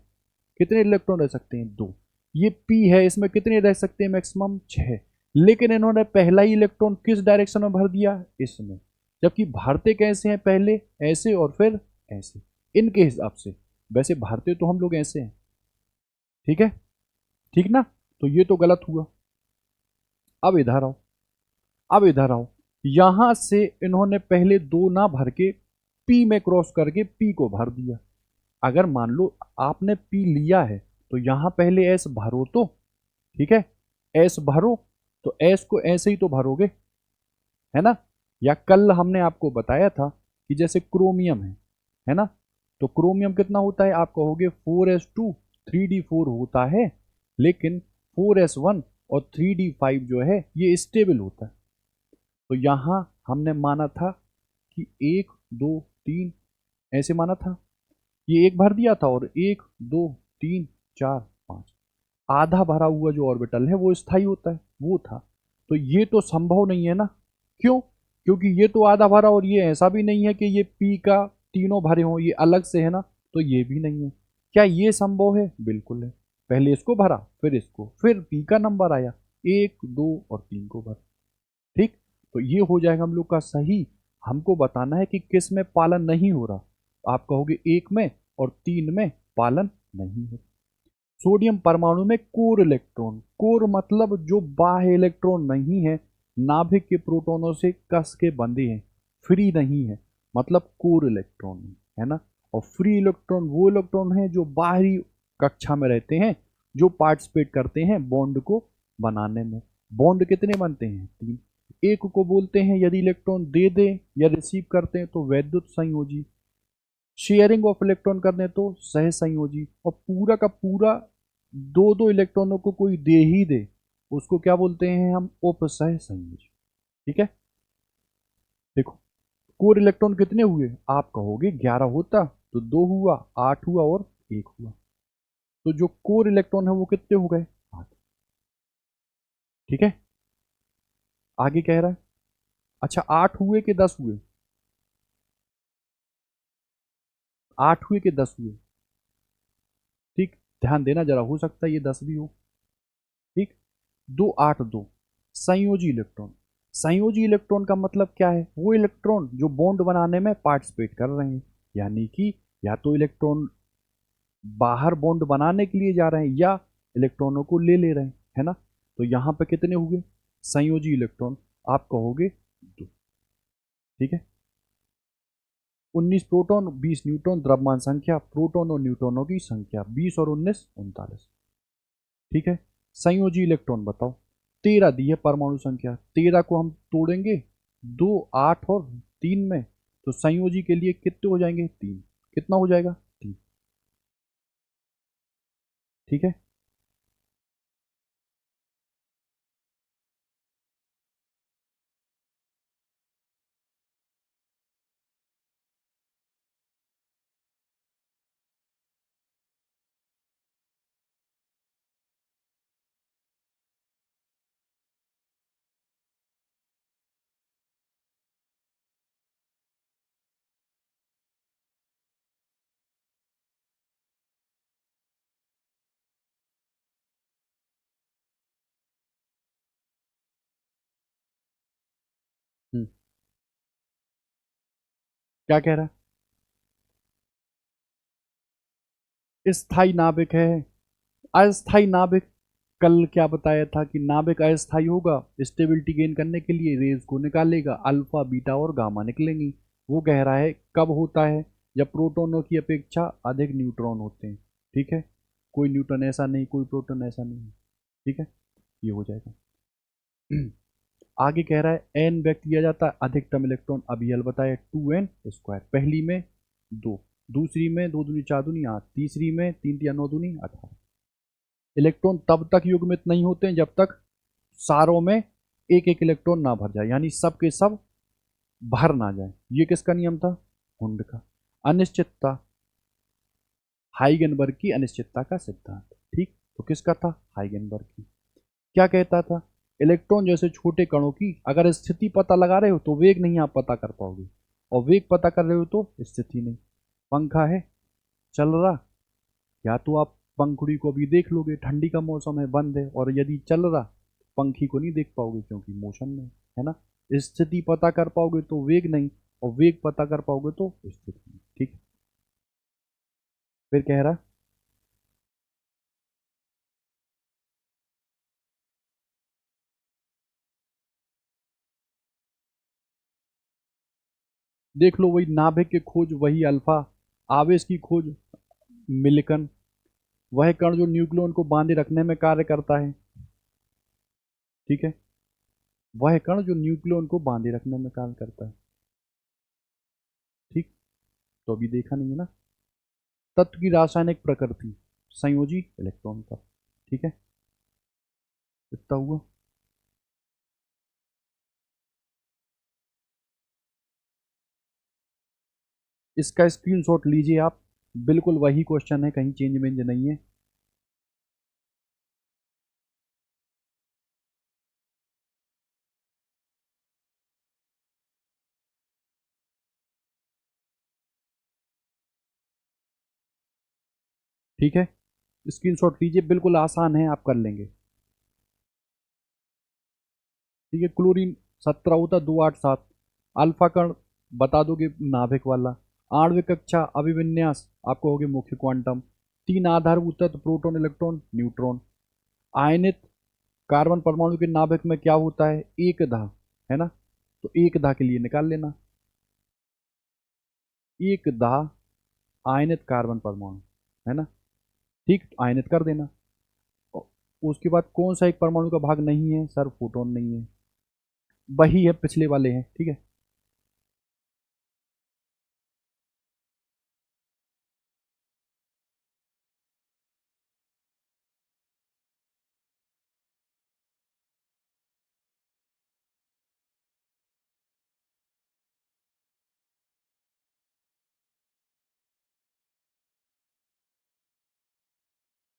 कितने इलेक्ट्रॉन रह सकते हैं, 2। ये पी है, इसमें कितने रह सकते हैं, मैक्सिमम 6। लेकिन इन्होंने पहला ही इलेक्ट्रॉन किस डायरेक्शन में भर दिया, इसमें। जबकि भरते कैसे हैं, पहले ऐसे और फिर ऐसे, इनके हिसाब से। वैसे भरते तो हम लोग ऐसे हैं, ठीक है, ठीक ना। तो ये तो गलत हुआ। अब इधर आओ, अब इधर आओ, यहां से इन्होंने पहले 2 ना भर के पी में क्रॉस करके पी को भर दिया। अगर मान लो आपने पी लिया है तो यहां पहले एस भरो तो, ठीक है, एस भरो, तो एस को ऐसे ही तो भरोगे, है ना। या कल हमने आपको बताया था कि जैसे क्रोमियम है ना, तो क्रोमियम कितना होता है, आप कहोगे 4s2 3d4 होता है, लेकिन 4s1 और 3d5 जो है ये स्टेबल होता है। तो यहां हमने माना था कि 1 2 3 ऐसे माना था, ये एक भर दिया था, और 1 2 3 4 5 आधा भरा हुआ जो ऑर्बिटल है वो स्थायी होता है, वो था। तो ये तो संभव नहीं है ना, क्यों, क्योंकि ये तो आधा भरा, और ये ऐसा भी नहीं है कि ये पी का तीनों भरे हों, ये अलग से है ना, तो ये भी नहीं है। क्या ये संभव है, बिल्कुल है। पहले इसको भरा, फिर इसको, फिर पी का नंबर आया, 1 2 और 3 को भर, ठीक। तो ये हो जाएगा हम लोग का सही। हमको बताना है कि किस में पालन नहीं हो रहा। आप कहोगे 1 में और 3 में पालन नहीं हो। सोडियम परमाणु में कोर इलेक्ट्रॉन, कोर मतलब जो बाह्य इलेक्ट्रॉन नहीं है, नाभिक के प्रोटॉनों से कस के बंधे हैं, फ्री नहीं है, मतलब कोर इलेक्ट्रॉन है ना। और फ्री इलेक्ट्रॉन वो इलेक्ट्रॉन है जो बाहरी कक्षा में रहते हैं, जो पार्टिसिपेट करते हैं बॉन्ड को बनाने में। बॉन्ड कितने बनते हैं, 3। एक को बोलते हैं यदि इलेक्ट्रॉन दे दे या रिसीव करते हैं तो वैद्युत संयोजी, शेयरिंग ऑफ इलेक्ट्रॉन करने तो सह संयोजी, और पूरा का पूरा 2 2 इलेक्ट्रॉनों को कोई दे ही दे उसको क्या बोलते हैं हम, उपसह संयोजी, ठीक है। देखो कोर इलेक्ट्रॉन कितने हुए, आप कहोगे 11 होता तो 2 हुआ, 8 हुआ और 1 हुआ। तो जो कोर इलेक्ट्रॉन है वो कितने हो गए, 8, ठीक है। आगे कह रहा है, अच्छा 8 हुए कि 10 हुए, 8 हुए कि 10 हुए, ठीक। ध्यान देना जरा, हो सकता है ये 10 भी हो, ठीक। 2 8 2 संयोजी इलेक्ट्रॉन। संयोजी इलेक्ट्रॉन का मतलब क्या है, वो इलेक्ट्रॉन जो बॉन्ड बनाने में पार्टिसिपेट कर रहे हैं, यानी कि या तो इलेक्ट्रॉन बाहर बॉन्ड बनाने के लिए जा रहे हैं या इलेक्ट्रॉनों को ले ले रहे हैं, है ना। तो यहां पे कितने हुए संयोजी इलेक्ट्रॉन, आप कहोगे 2, ठीक है। 19 प्रोटॉन 20 न्यूट्रॉन, द्रव्यमान संख्या, प्रोटॉन और न्यूट्रॉनों की संख्या 20 और 19 39, ठीक है। संयोजी इलेक्ट्रॉन बताओ, 13 दी है परमाणु संख्या, 13 को हम तोड़ेंगे 2 8 और 3 में, तो संयोजी के लिए कितने हो जाएंगे, 3। कितना हो जाएगा, 3, ठीक है। हम्म, क्या कह रहा है? स्थाई नाभिक है। अस्थाई नाभिक, कल क्या बताया था कि नाभिक अस्थाई होगा, स्टेबिलिटी गेन करने के लिए रेज को निकालेगा, अल्फा बीटा और गामा निकलेंगी। वो कह रहा है कब होता है, जब प्रोटॉनों की अपेक्षा अधिक न्यूट्रॉन होते हैं। ठीक है, कोई न्यूट्रॉन ऐसा नहीं, कोई प्रोटॉन ऐसा नहीं। ठीक है, ये हो जाएगा। आगे कह रहा है एन व्यक्त किया जाता है अधिकतम इलेक्ट्रॉन, अभी हल बताया 2n²। पहली में 2, दूसरी में 2 दूनी 4 दूनी 8, तीसरी में 3 तिया 9 दूनी 18। इलेक्ट्रॉन तब तक युग्मित नहीं होते हैं जब तक सारों में एक एक इलेक्ट्रॉन ना भर जाए, यानी सब के सब भर ना जाए। ये किसका नियम था? हुंड का। अनिश्चितता, हाइगेनबर्ग की अनिश्चितता का सिद्धांत। ठीक, तो किसका था? हाइगेनबर्ग की। क्या कहता था? इलेक्ट्रॉन जैसे छोटे कणों की अगर स्थिति पता लगा रहे हो तो वेग नहीं आप पता कर पाओगे, और वेग पता कर रहे हो तो स्थिति नहीं। पंखा है, चल रहा, या तो आप पंखुड़ी को भी देख लोगे, ठंडी का मौसम है, बंद है, और यदि चल रहा पंखी को नहीं देख पाओगे क्योंकि मोशन में है ना। स्थिति पता कर पाओगे तो वेग नहीं, और वेग पता कर पाओगे तो स्थिति नहीं। ठीक है, फिर कह रहा देख लो, वही नाभिक की खोज वही अल्फा, आवेश की खोज मिलिकन, वह कण जो न्यूक्लियन को बांधे रखने में कार्य करता है। ठीक है, वह कण जो न्यूक्लियन को बांधे रखने में कार्य करता है। ठीक, तो अभी देखा नहीं है ना। तत्व की रासायनिक प्रकृति, संयोजी इलेक्ट्रॉन का। ठीक है, इतना हुआ। इसका स्क्रीनशॉट लीजिए आप, बिल्कुल वही क्वेश्चन है, कहीं चेंज वेंज नहीं है। ठीक है, स्क्रीनशॉट लीजिए, बिल्कुल आसान है, आप कर लेंगे। ठीक है, क्लोरीन 17 होता 287। अल्फा कण बता दोगे नाभिक वाला। आणविक कक्षा अभिविन्यास आपको होगे मुख्य क्वांटम। तीन आधारभूत तत्व प्रोटॉन इलेक्ट्रॉन न्यूट्रॉन। आयनित कार्बन परमाणु के नाभिक में क्या होता है? एक दाह, है ना। तो एक दाह के लिए निकाल लेना, एक दाह आयनित कार्बन परमाणु, है ना। ठीक, आयनित कर देना। और उसके बाद कौन सा एक परमाणु का भाग नहीं है? सर फोटोन नहीं है, वही है पिछले वाले हैं। ठीक है,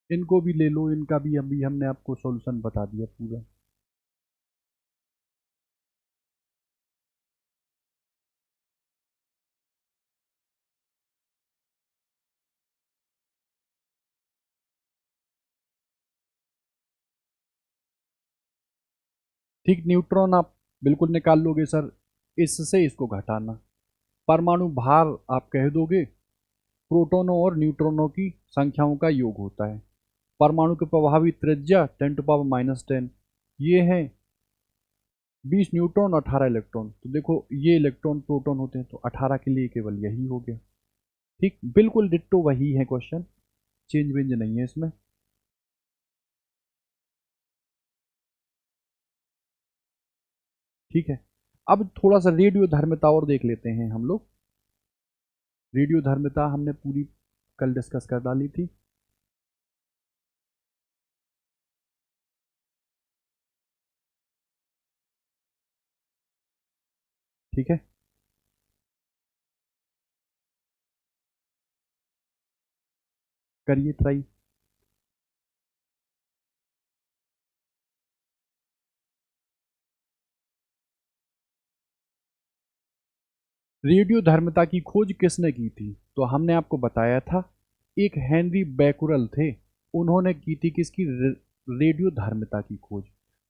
इनको भी ले लो, इनका भी अभी हमने आपको सॉल्यूशन बता दिया पूरा। ठीक, न्यूट्रॉन आप बिल्कुल निकाल लोगे सर, इससे इसको घटाना। परमाणु भार आप कह दोगे, प्रोटॉनों और न्यूट्रॉनों की संख्याओं का योग होता है। परमाणु की प्रभावी त्रिज्या 10⁻⁻10, ये है 20 न्यूट्रॉन 18 इलेक्ट्रॉन। तो देखो ये इलेक्ट्रॉन प्रोटॉन होते हैं, तो 18 के लिए केवल यही हो गया। ठीक, बिल्कुल डिट्टो वही है क्वेश्चन, चेंज वेंज नहीं है इसमें। ठीक है, अब थोड़ा सा रेडियो धर्मिता और देख लेते हैं हम लोग। रेडियो धर्मिता हमने पूरी कल डिस्कस कर डाली थी। ठीक है, करिए ट्राई। रेडियो धर्मिता की खोज किसने की थी? तो हमने आपको बताया था, एक हेनरी बैकुरल थे, उन्होंने की थी किसकी? रेडियो धर्मिता की खोज।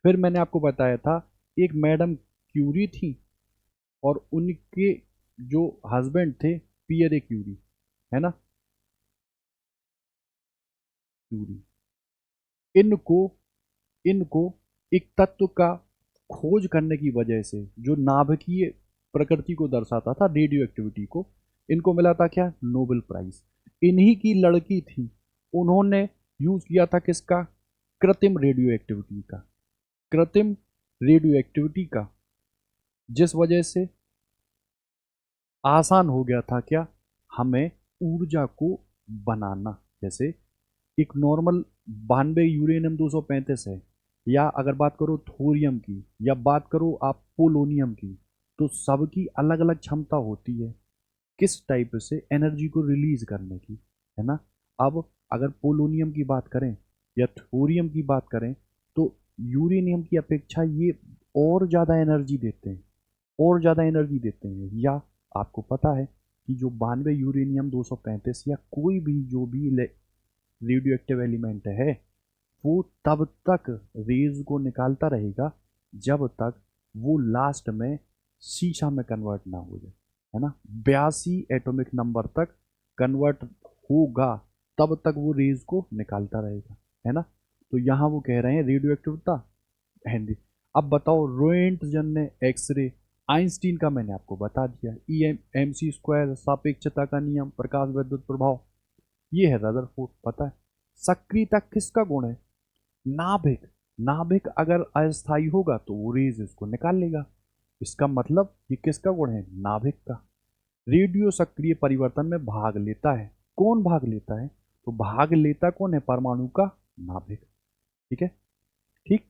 फिर मैंने आपको बताया था एक मैडम क्यूरी थी, और उनके जो हस्बैंड थे पियरे क्यूरी, है ना, क्यूरी। इनको इनको एक तत्व का खोज करने की वजह से जो नाभिकीय प्रकृति को दर्शाता था, रेडियो एक्टिविटी को, इनको मिला था क्या, नोबेल प्राइज। इन्हीं की लड़की थी, उन्होंने यूज किया था किसका, कृत्रिम रेडियो एक्टिविटी का, कृत्रिम रेडियो एक्टिविटी का, जिस वजह से आसान हो गया था क्या, हमें ऊर्जा को बनाना। जैसे एक नॉर्मल 92 यूरेनियम 235 है, या अगर बात करो थोरियम की, या बात करो आप पोलोनियम की, तो सबकी अलग अलग क्षमता होती है किस टाइप से एनर्जी को रिलीज करने की, है ना। अब अगर पोलोनियम की बात करें या थोरियम की बात करें, तो यूरेनियम की अपेक्षा ये और ज़्यादा एनर्जी देते हैं, और ज़्यादा एनर्जी देते हैं। या आपको पता है कि जो 92 यूरेनियम 235 या कोई भी जो भी रेडियो एक्टिव एलिमेंट है, वो तब तक रेज को निकालता रहेगा जब तक वो लास्ट में शीशा में कन्वर्ट ना हो जाए, है ना। 82 एटॉमिक नंबर तक कन्वर्ट होगा, तब तक वो रेज को निकालता रहेगा, है ना। तो यहाँ वो कह रहे हैं रेडियो एक्टिविटी हिंदी। अब बताओ रोएंटजन ने एक्सरे, आइंस्टीन का मैंने आपको बता दिया, ई एम सी स्क्वायर, सापेक्षता का नियम, प्रकाश विद्युत प्रभाव, ये है रदरफोर्ड, पता है। सक्रियता किसका गुण है, नाभिक। नाभिक अगर अस्थायी होगा तो वो रेज इसको निकाल लेगा, इसका मतलब ये किसका गुण है, नाभिक का। रेडियो सक्रिय परिवर्तन में भाग लेता है, कौन भाग लेता है, तो भाग लेता कौन है, परमाणु का नाभिक, ठीक है। ठीक,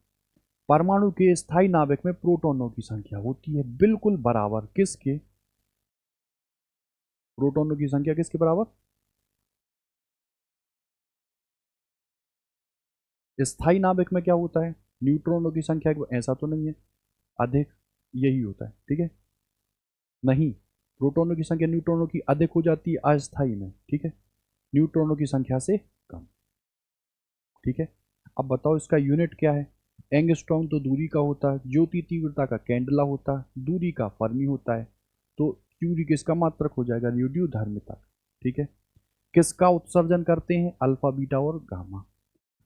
परमाणु के स्थायी नाभिक में प्रोटॉनों की संख्या होती है बिल्कुल बराबर किसके, प्रोटॉनों की संख्या किसके बराबर, स्थायी नाभिक में क्या होता है, न्यूट्रॉनों की संख्या, ऐसा तो नहीं है, अधिक, यही होता है, ठीक है। नहीं, प्रोटॉनों की संख्या न्यूट्रॉनों की अधिक हो जाती है अस्थायी में, ठीक है, न्यूट्रॉनों की संख्या से कम, ठीक है। अब बताओ इसका यूनिट क्या है, एंगस्ट्रॉम तो दूरी का होता है, ज्योति तीव्रता का कैंडला होता है, दूरी का फर्मी होता है, तो क्यूरी किसका मात्रक हो जाएगा, रेडियो धर्मिता, ठीक है। किसका उत्सर्जन करते हैं, अल्फा बीटा और गामा।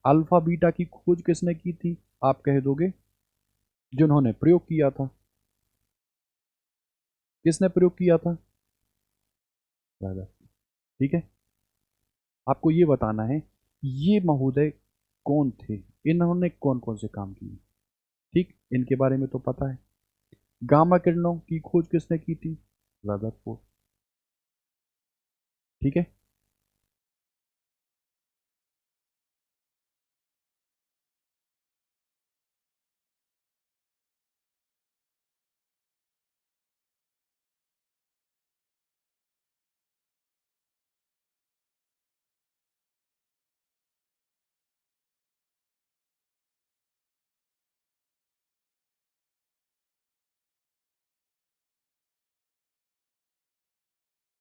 अल्फा बीटा की खोज किसने की थी, आप कह दोगे जिन्होंने प्रयोग किया था, किसने प्रयोग किया था, राजा, ठीक है। आपको ये बताना है ये महोदय कौन थे, इन्होंने कौन कौन से काम किए, ठीक, इनके बारे में तो पता है। गामा किरणों की खोज किसने की थी, रदरफोर्ड, ठीक है।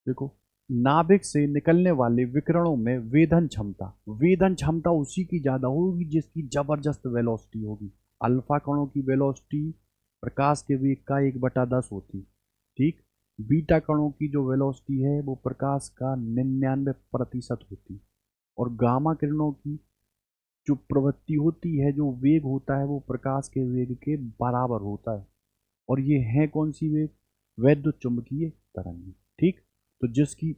देखो, नाभिक से निकलने वाले विकिरणों में वेधन क्षमता, वेधन क्षमता उसी की ज्यादा होगी जिसकी जबरदस्त वेलोसिटी होगी। अल्फा कणों की वेलोसिटी प्रकाश के वेग का 1/10 होती, ठीक। बीटा कणों की जो वेलोसिटी है वो प्रकाश का 99% होती, और गामा किरणों की जो प्रवृत्ति होती है, जो वेग होता है, वो प्रकाश के वेग के बराबर होता है। और ये है कौन सी वेव, वैद्युत चुंबकीय तरंग, ठीक। तो जिसकी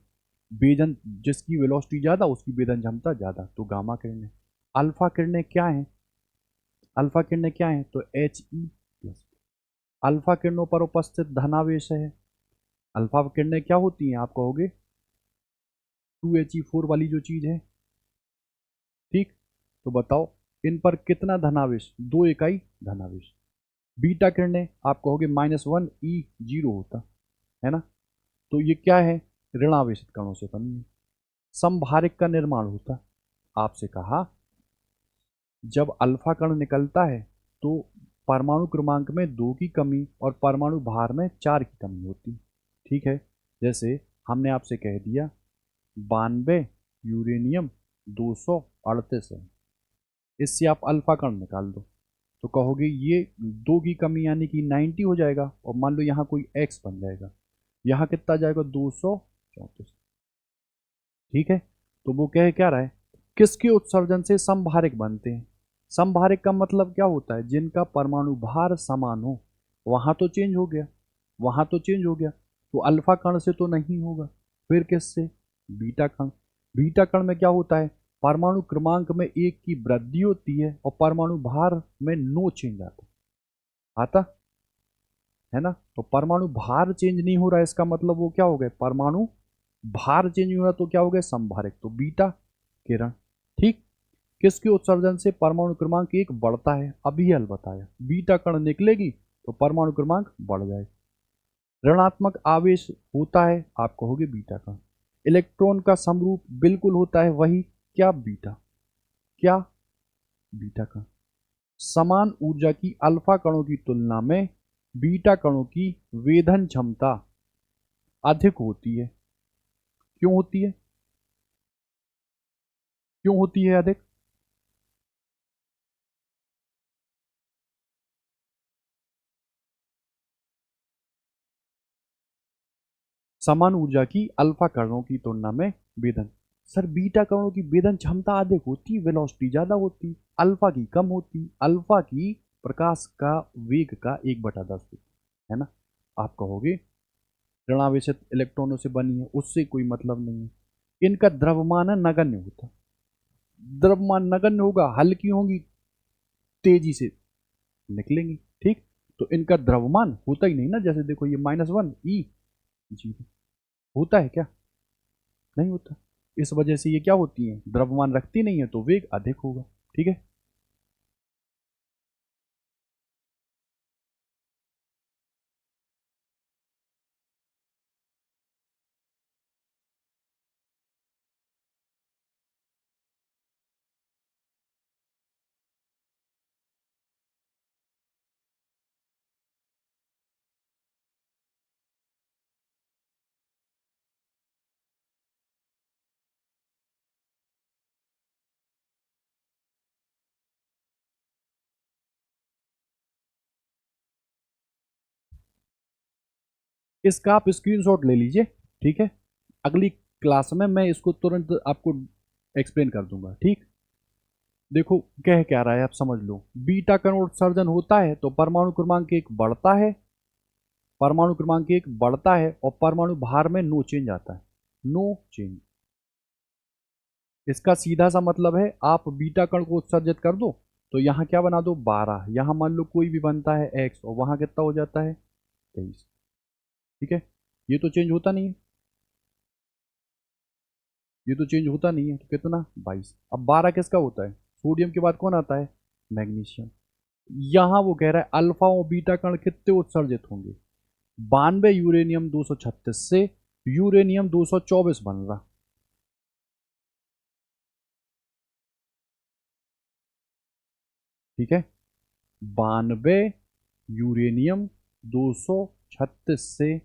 वेलोसिटी ज़्यादा उसकी वेधन क्षमता ज़्यादा, तो गामा किरणें। अल्फा किरणें क्या हैं, अल्फा किरणें क्या हैं, तो He+। अल्फा किरणों पर उपस्थित धनावेश है, अल्फा किरणें क्या होती हैं, आप कहोगे 2He4 वाली जो चीज़ है, ठीक। तो बताओ इन पर कितना धनावेश, 2 इकाई धनावेश। बीटा किरणें आप कहोगे -1 E0 होता है ना, तो ये क्या है, ऋणावेशित कणों से बनी है। समभारिक का निर्माण होता, आपसे कहा जब अल्फा कण निकलता है तो परमाणु क्रमांक में 2 की कमी और परमाणु भार में 4 की कमी होती, ठीक है। जैसे हमने आपसे कह दिया 92 यूरेनियम 238 है, इससे आप अल्फा कण निकाल दो, तो कहोगे ये 2 की कमी यानी कि 90 हो जाएगा, और मान लो यहाँ कोई x बन जाएगा, यहाँ कितना जाएगा 234। ठीक है, तो वो कह क्या रहा है, किसके उत्सर्जन से समभारिक बनते हैं। समभारिक का मतलब क्या होता है, जिनका परमाणु भार समान हो। वहां तो चेंज हो गया, वहां तो चेंज हो गया, तो अल्फा कण से तो नहीं होगा, फिर किससे, बीटा कण। बीटा कण में क्या होता है, परमाणु क्रमांक में 1 की वृद्धि होती है और परमाणु भार में नो चेंज आता है ना। तो परमाणु भार चेंज नहीं हो रहा है, इसका मतलब वो क्या हो गए, परमाणु भार चेंज नहीं हो रहा, तो क्या हो गया, समभारिक, तो बीटा किरण। ठीक, किसके उत्सर्जन से परमाणु क्रमांक 1 बढ़ता है, अभी हल बताया, बीटा कण निकलेगी तो परमाणु क्रमांक बढ़ जाए। ऋणात्मक आवेश होता है, आप कहोगे बीटा कण। इलेक्ट्रॉन का समरूप बिल्कुल होता है वही, क्या, बीटा, क्या, बीटा कण। समान ऊर्जा की अल्फा कणों की तुलना में बीटा कणों की वेधन क्षमता अधिक होती है। क्यों होती है, क्यों होती है अधिक, समान ऊर्जा की अल्फा कणों की तुलना में वेधन। सर बीटा कणों की वेधन क्षमता अधिक होती, वेलोसिटी ज्यादा होती, अल्फा की कम होती। अल्फा की प्रकाश का वेग का 1/10 होती है ना। आप कहोगे ऋणावेशित इलेक्ट्रॉनों से बनी है, उससे कोई मतलब नहीं है। इनका द्रव्यमान नगण्य होता, द्रव्यमान नगण्य होगा, हल्की होंगी, तेजी से निकलेंगी। ठीक, तो इनका द्रव्यमान होता ही नहीं ना, जैसे देखो ये -1 ई जीरो, होता है क्या, नहीं होता। इस वजह से ये क्या होती है, द्रव्यमान रखती नहीं है, तो वेग अधिक होगा। ठीक है, इसका आप स्क्रीनशॉट ले लीजिए। ठीक है, अगली क्लास में मैं इसको तुरंत आपको एक्सप्लेन कर दूंगा। ठीक, देखो कह क्या रहा है, आप समझ लो। बीटा कण उत्सर्जन होता है तो परमाणु क्रमांक 1 बढ़ता है, परमाणु क्रमांक 1 बढ़ता है और परमाणु भार में नो चेंज आता है, नो चेंज। इसका सीधा सा मतलब है, आप बीटा कण को उत्सर्जित कर दो तो यहाँ क्या बना दो 12, यहाँ मान लो कोई भी बनता है x, और वहाँ कितना हो जाता है 23। ठीक है, ये तो चेंज होता नहीं है, ये तो चेंज होता नहीं है, तो कितना 22। अब 12 किसका होता है, सोडियम के बाद कौन आता है, मैग्नीशियम। यहाँ वो कह रहा है अल्फा और बीटा कण कितने उत्सर्जित होंगे, 92 यूरेनियम 236 से यूरेनियम 224 बन रहा। ठीक है, 92 यूरेनियम 236 से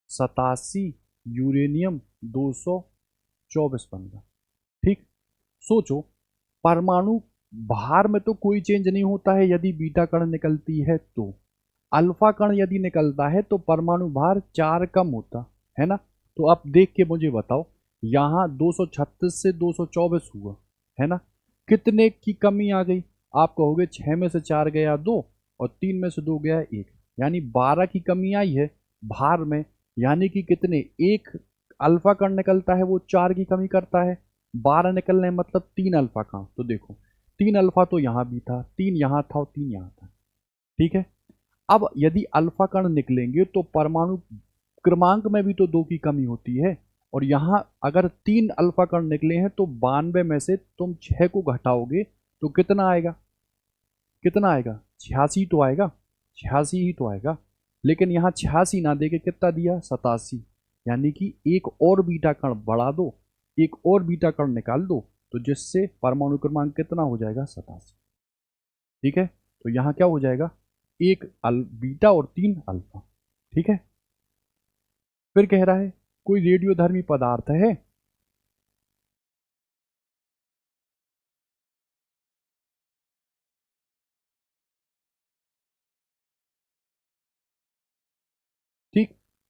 87 यूरेनियम 224 बन रहा। ठीक, सोचो, परमाणु भार में तो कोई चेंज नहीं होता है यदि बीटा कण निकलती है तो, अल्फा कण यदि निकलता है तो परमाणु भार 4 कम होता है ना। तो आप देख के मुझे बताओ, यहाँ 236 से 224 हुआ है ना, कितने की कमी आ गई। आप कहोगे 6 में से 4 गया 2 और 3 में से 2 गया 1, यानी 12 की कमी आई है भार में। यानी कि कितने, एक अल्फा कण निकलता है वो 4 की कमी करता है, 12 निकलने मतलब 3 अल्फा कण। तो देखो 3 अल्फा तो यहाँ भी था, 3 यहाँ था और 3 यहाँ था। ठीक है, अब यदि अल्फा कण निकलेंगे तो परमाणु क्रमांक में भी तो 2 की कमी होती है, और यहां अगर 3 अल्फा कण निकले हैं तो 92 में से तुम 6 को घटाओगे तो कितना आएगा, कितना आएगा, 86 तो आएगा, 86 ही तो आएगा। लेकिन यहाँ 86 ना दे के कितना दिया, 87। यानी कि एक और बीटा कण बढ़ा दो, एक और बीटा कण निकाल दो, तो जिससे परमाणु क्रमांक कितना हो जाएगा, 87। ठीक है, तो यहाँ क्या हो जाएगा, एक बीटा और 3 अल्फा। ठीक है, फिर कह रहा है कोई रेडियोधर्मी पदार्थ है,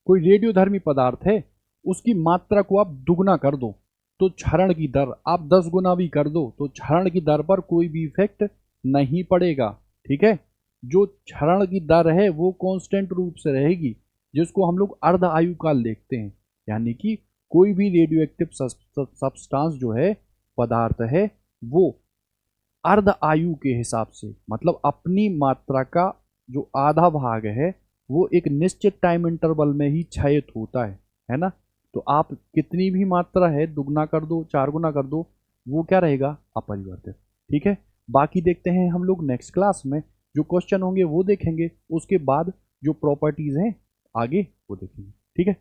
कोई रेडियोधर्मी पदार्थ है, उसकी मात्रा को आप दुगना कर दो तो क्षरण की दर आप 10 गुना भी कर दो तो क्षरण की दर पर कोई भी इफेक्ट नहीं पड़ेगा। ठीक है, जो क्षरण की दर है वो कांस्टेंट रूप से रहेगी, जिसको हम लोग अर्ध आयुकाल देखते हैं। यानी कि कोई भी रेडियो एक्टिव सब्सटेंस जो है, पदार्थ है, वो अर्ध आयु के हिसाब से, मतलब अपनी मात्रा का जो आधा भाग है वो एक निश्चित टाइम इंटरवल में ही क्षयित होता है ना। तो आप कितनी भी मात्रा है दुगना कर दो, 4 गुना कर दो, वो क्या रहेगा, अपरिवर्तित। ठीक है, बाकी देखते हैं हम लोग नेक्स्ट क्लास में, जो क्वेश्चन होंगे वो देखेंगे, उसके बाद जो प्रॉपर्टीज हैं आगे वो देखेंगे। ठीक है।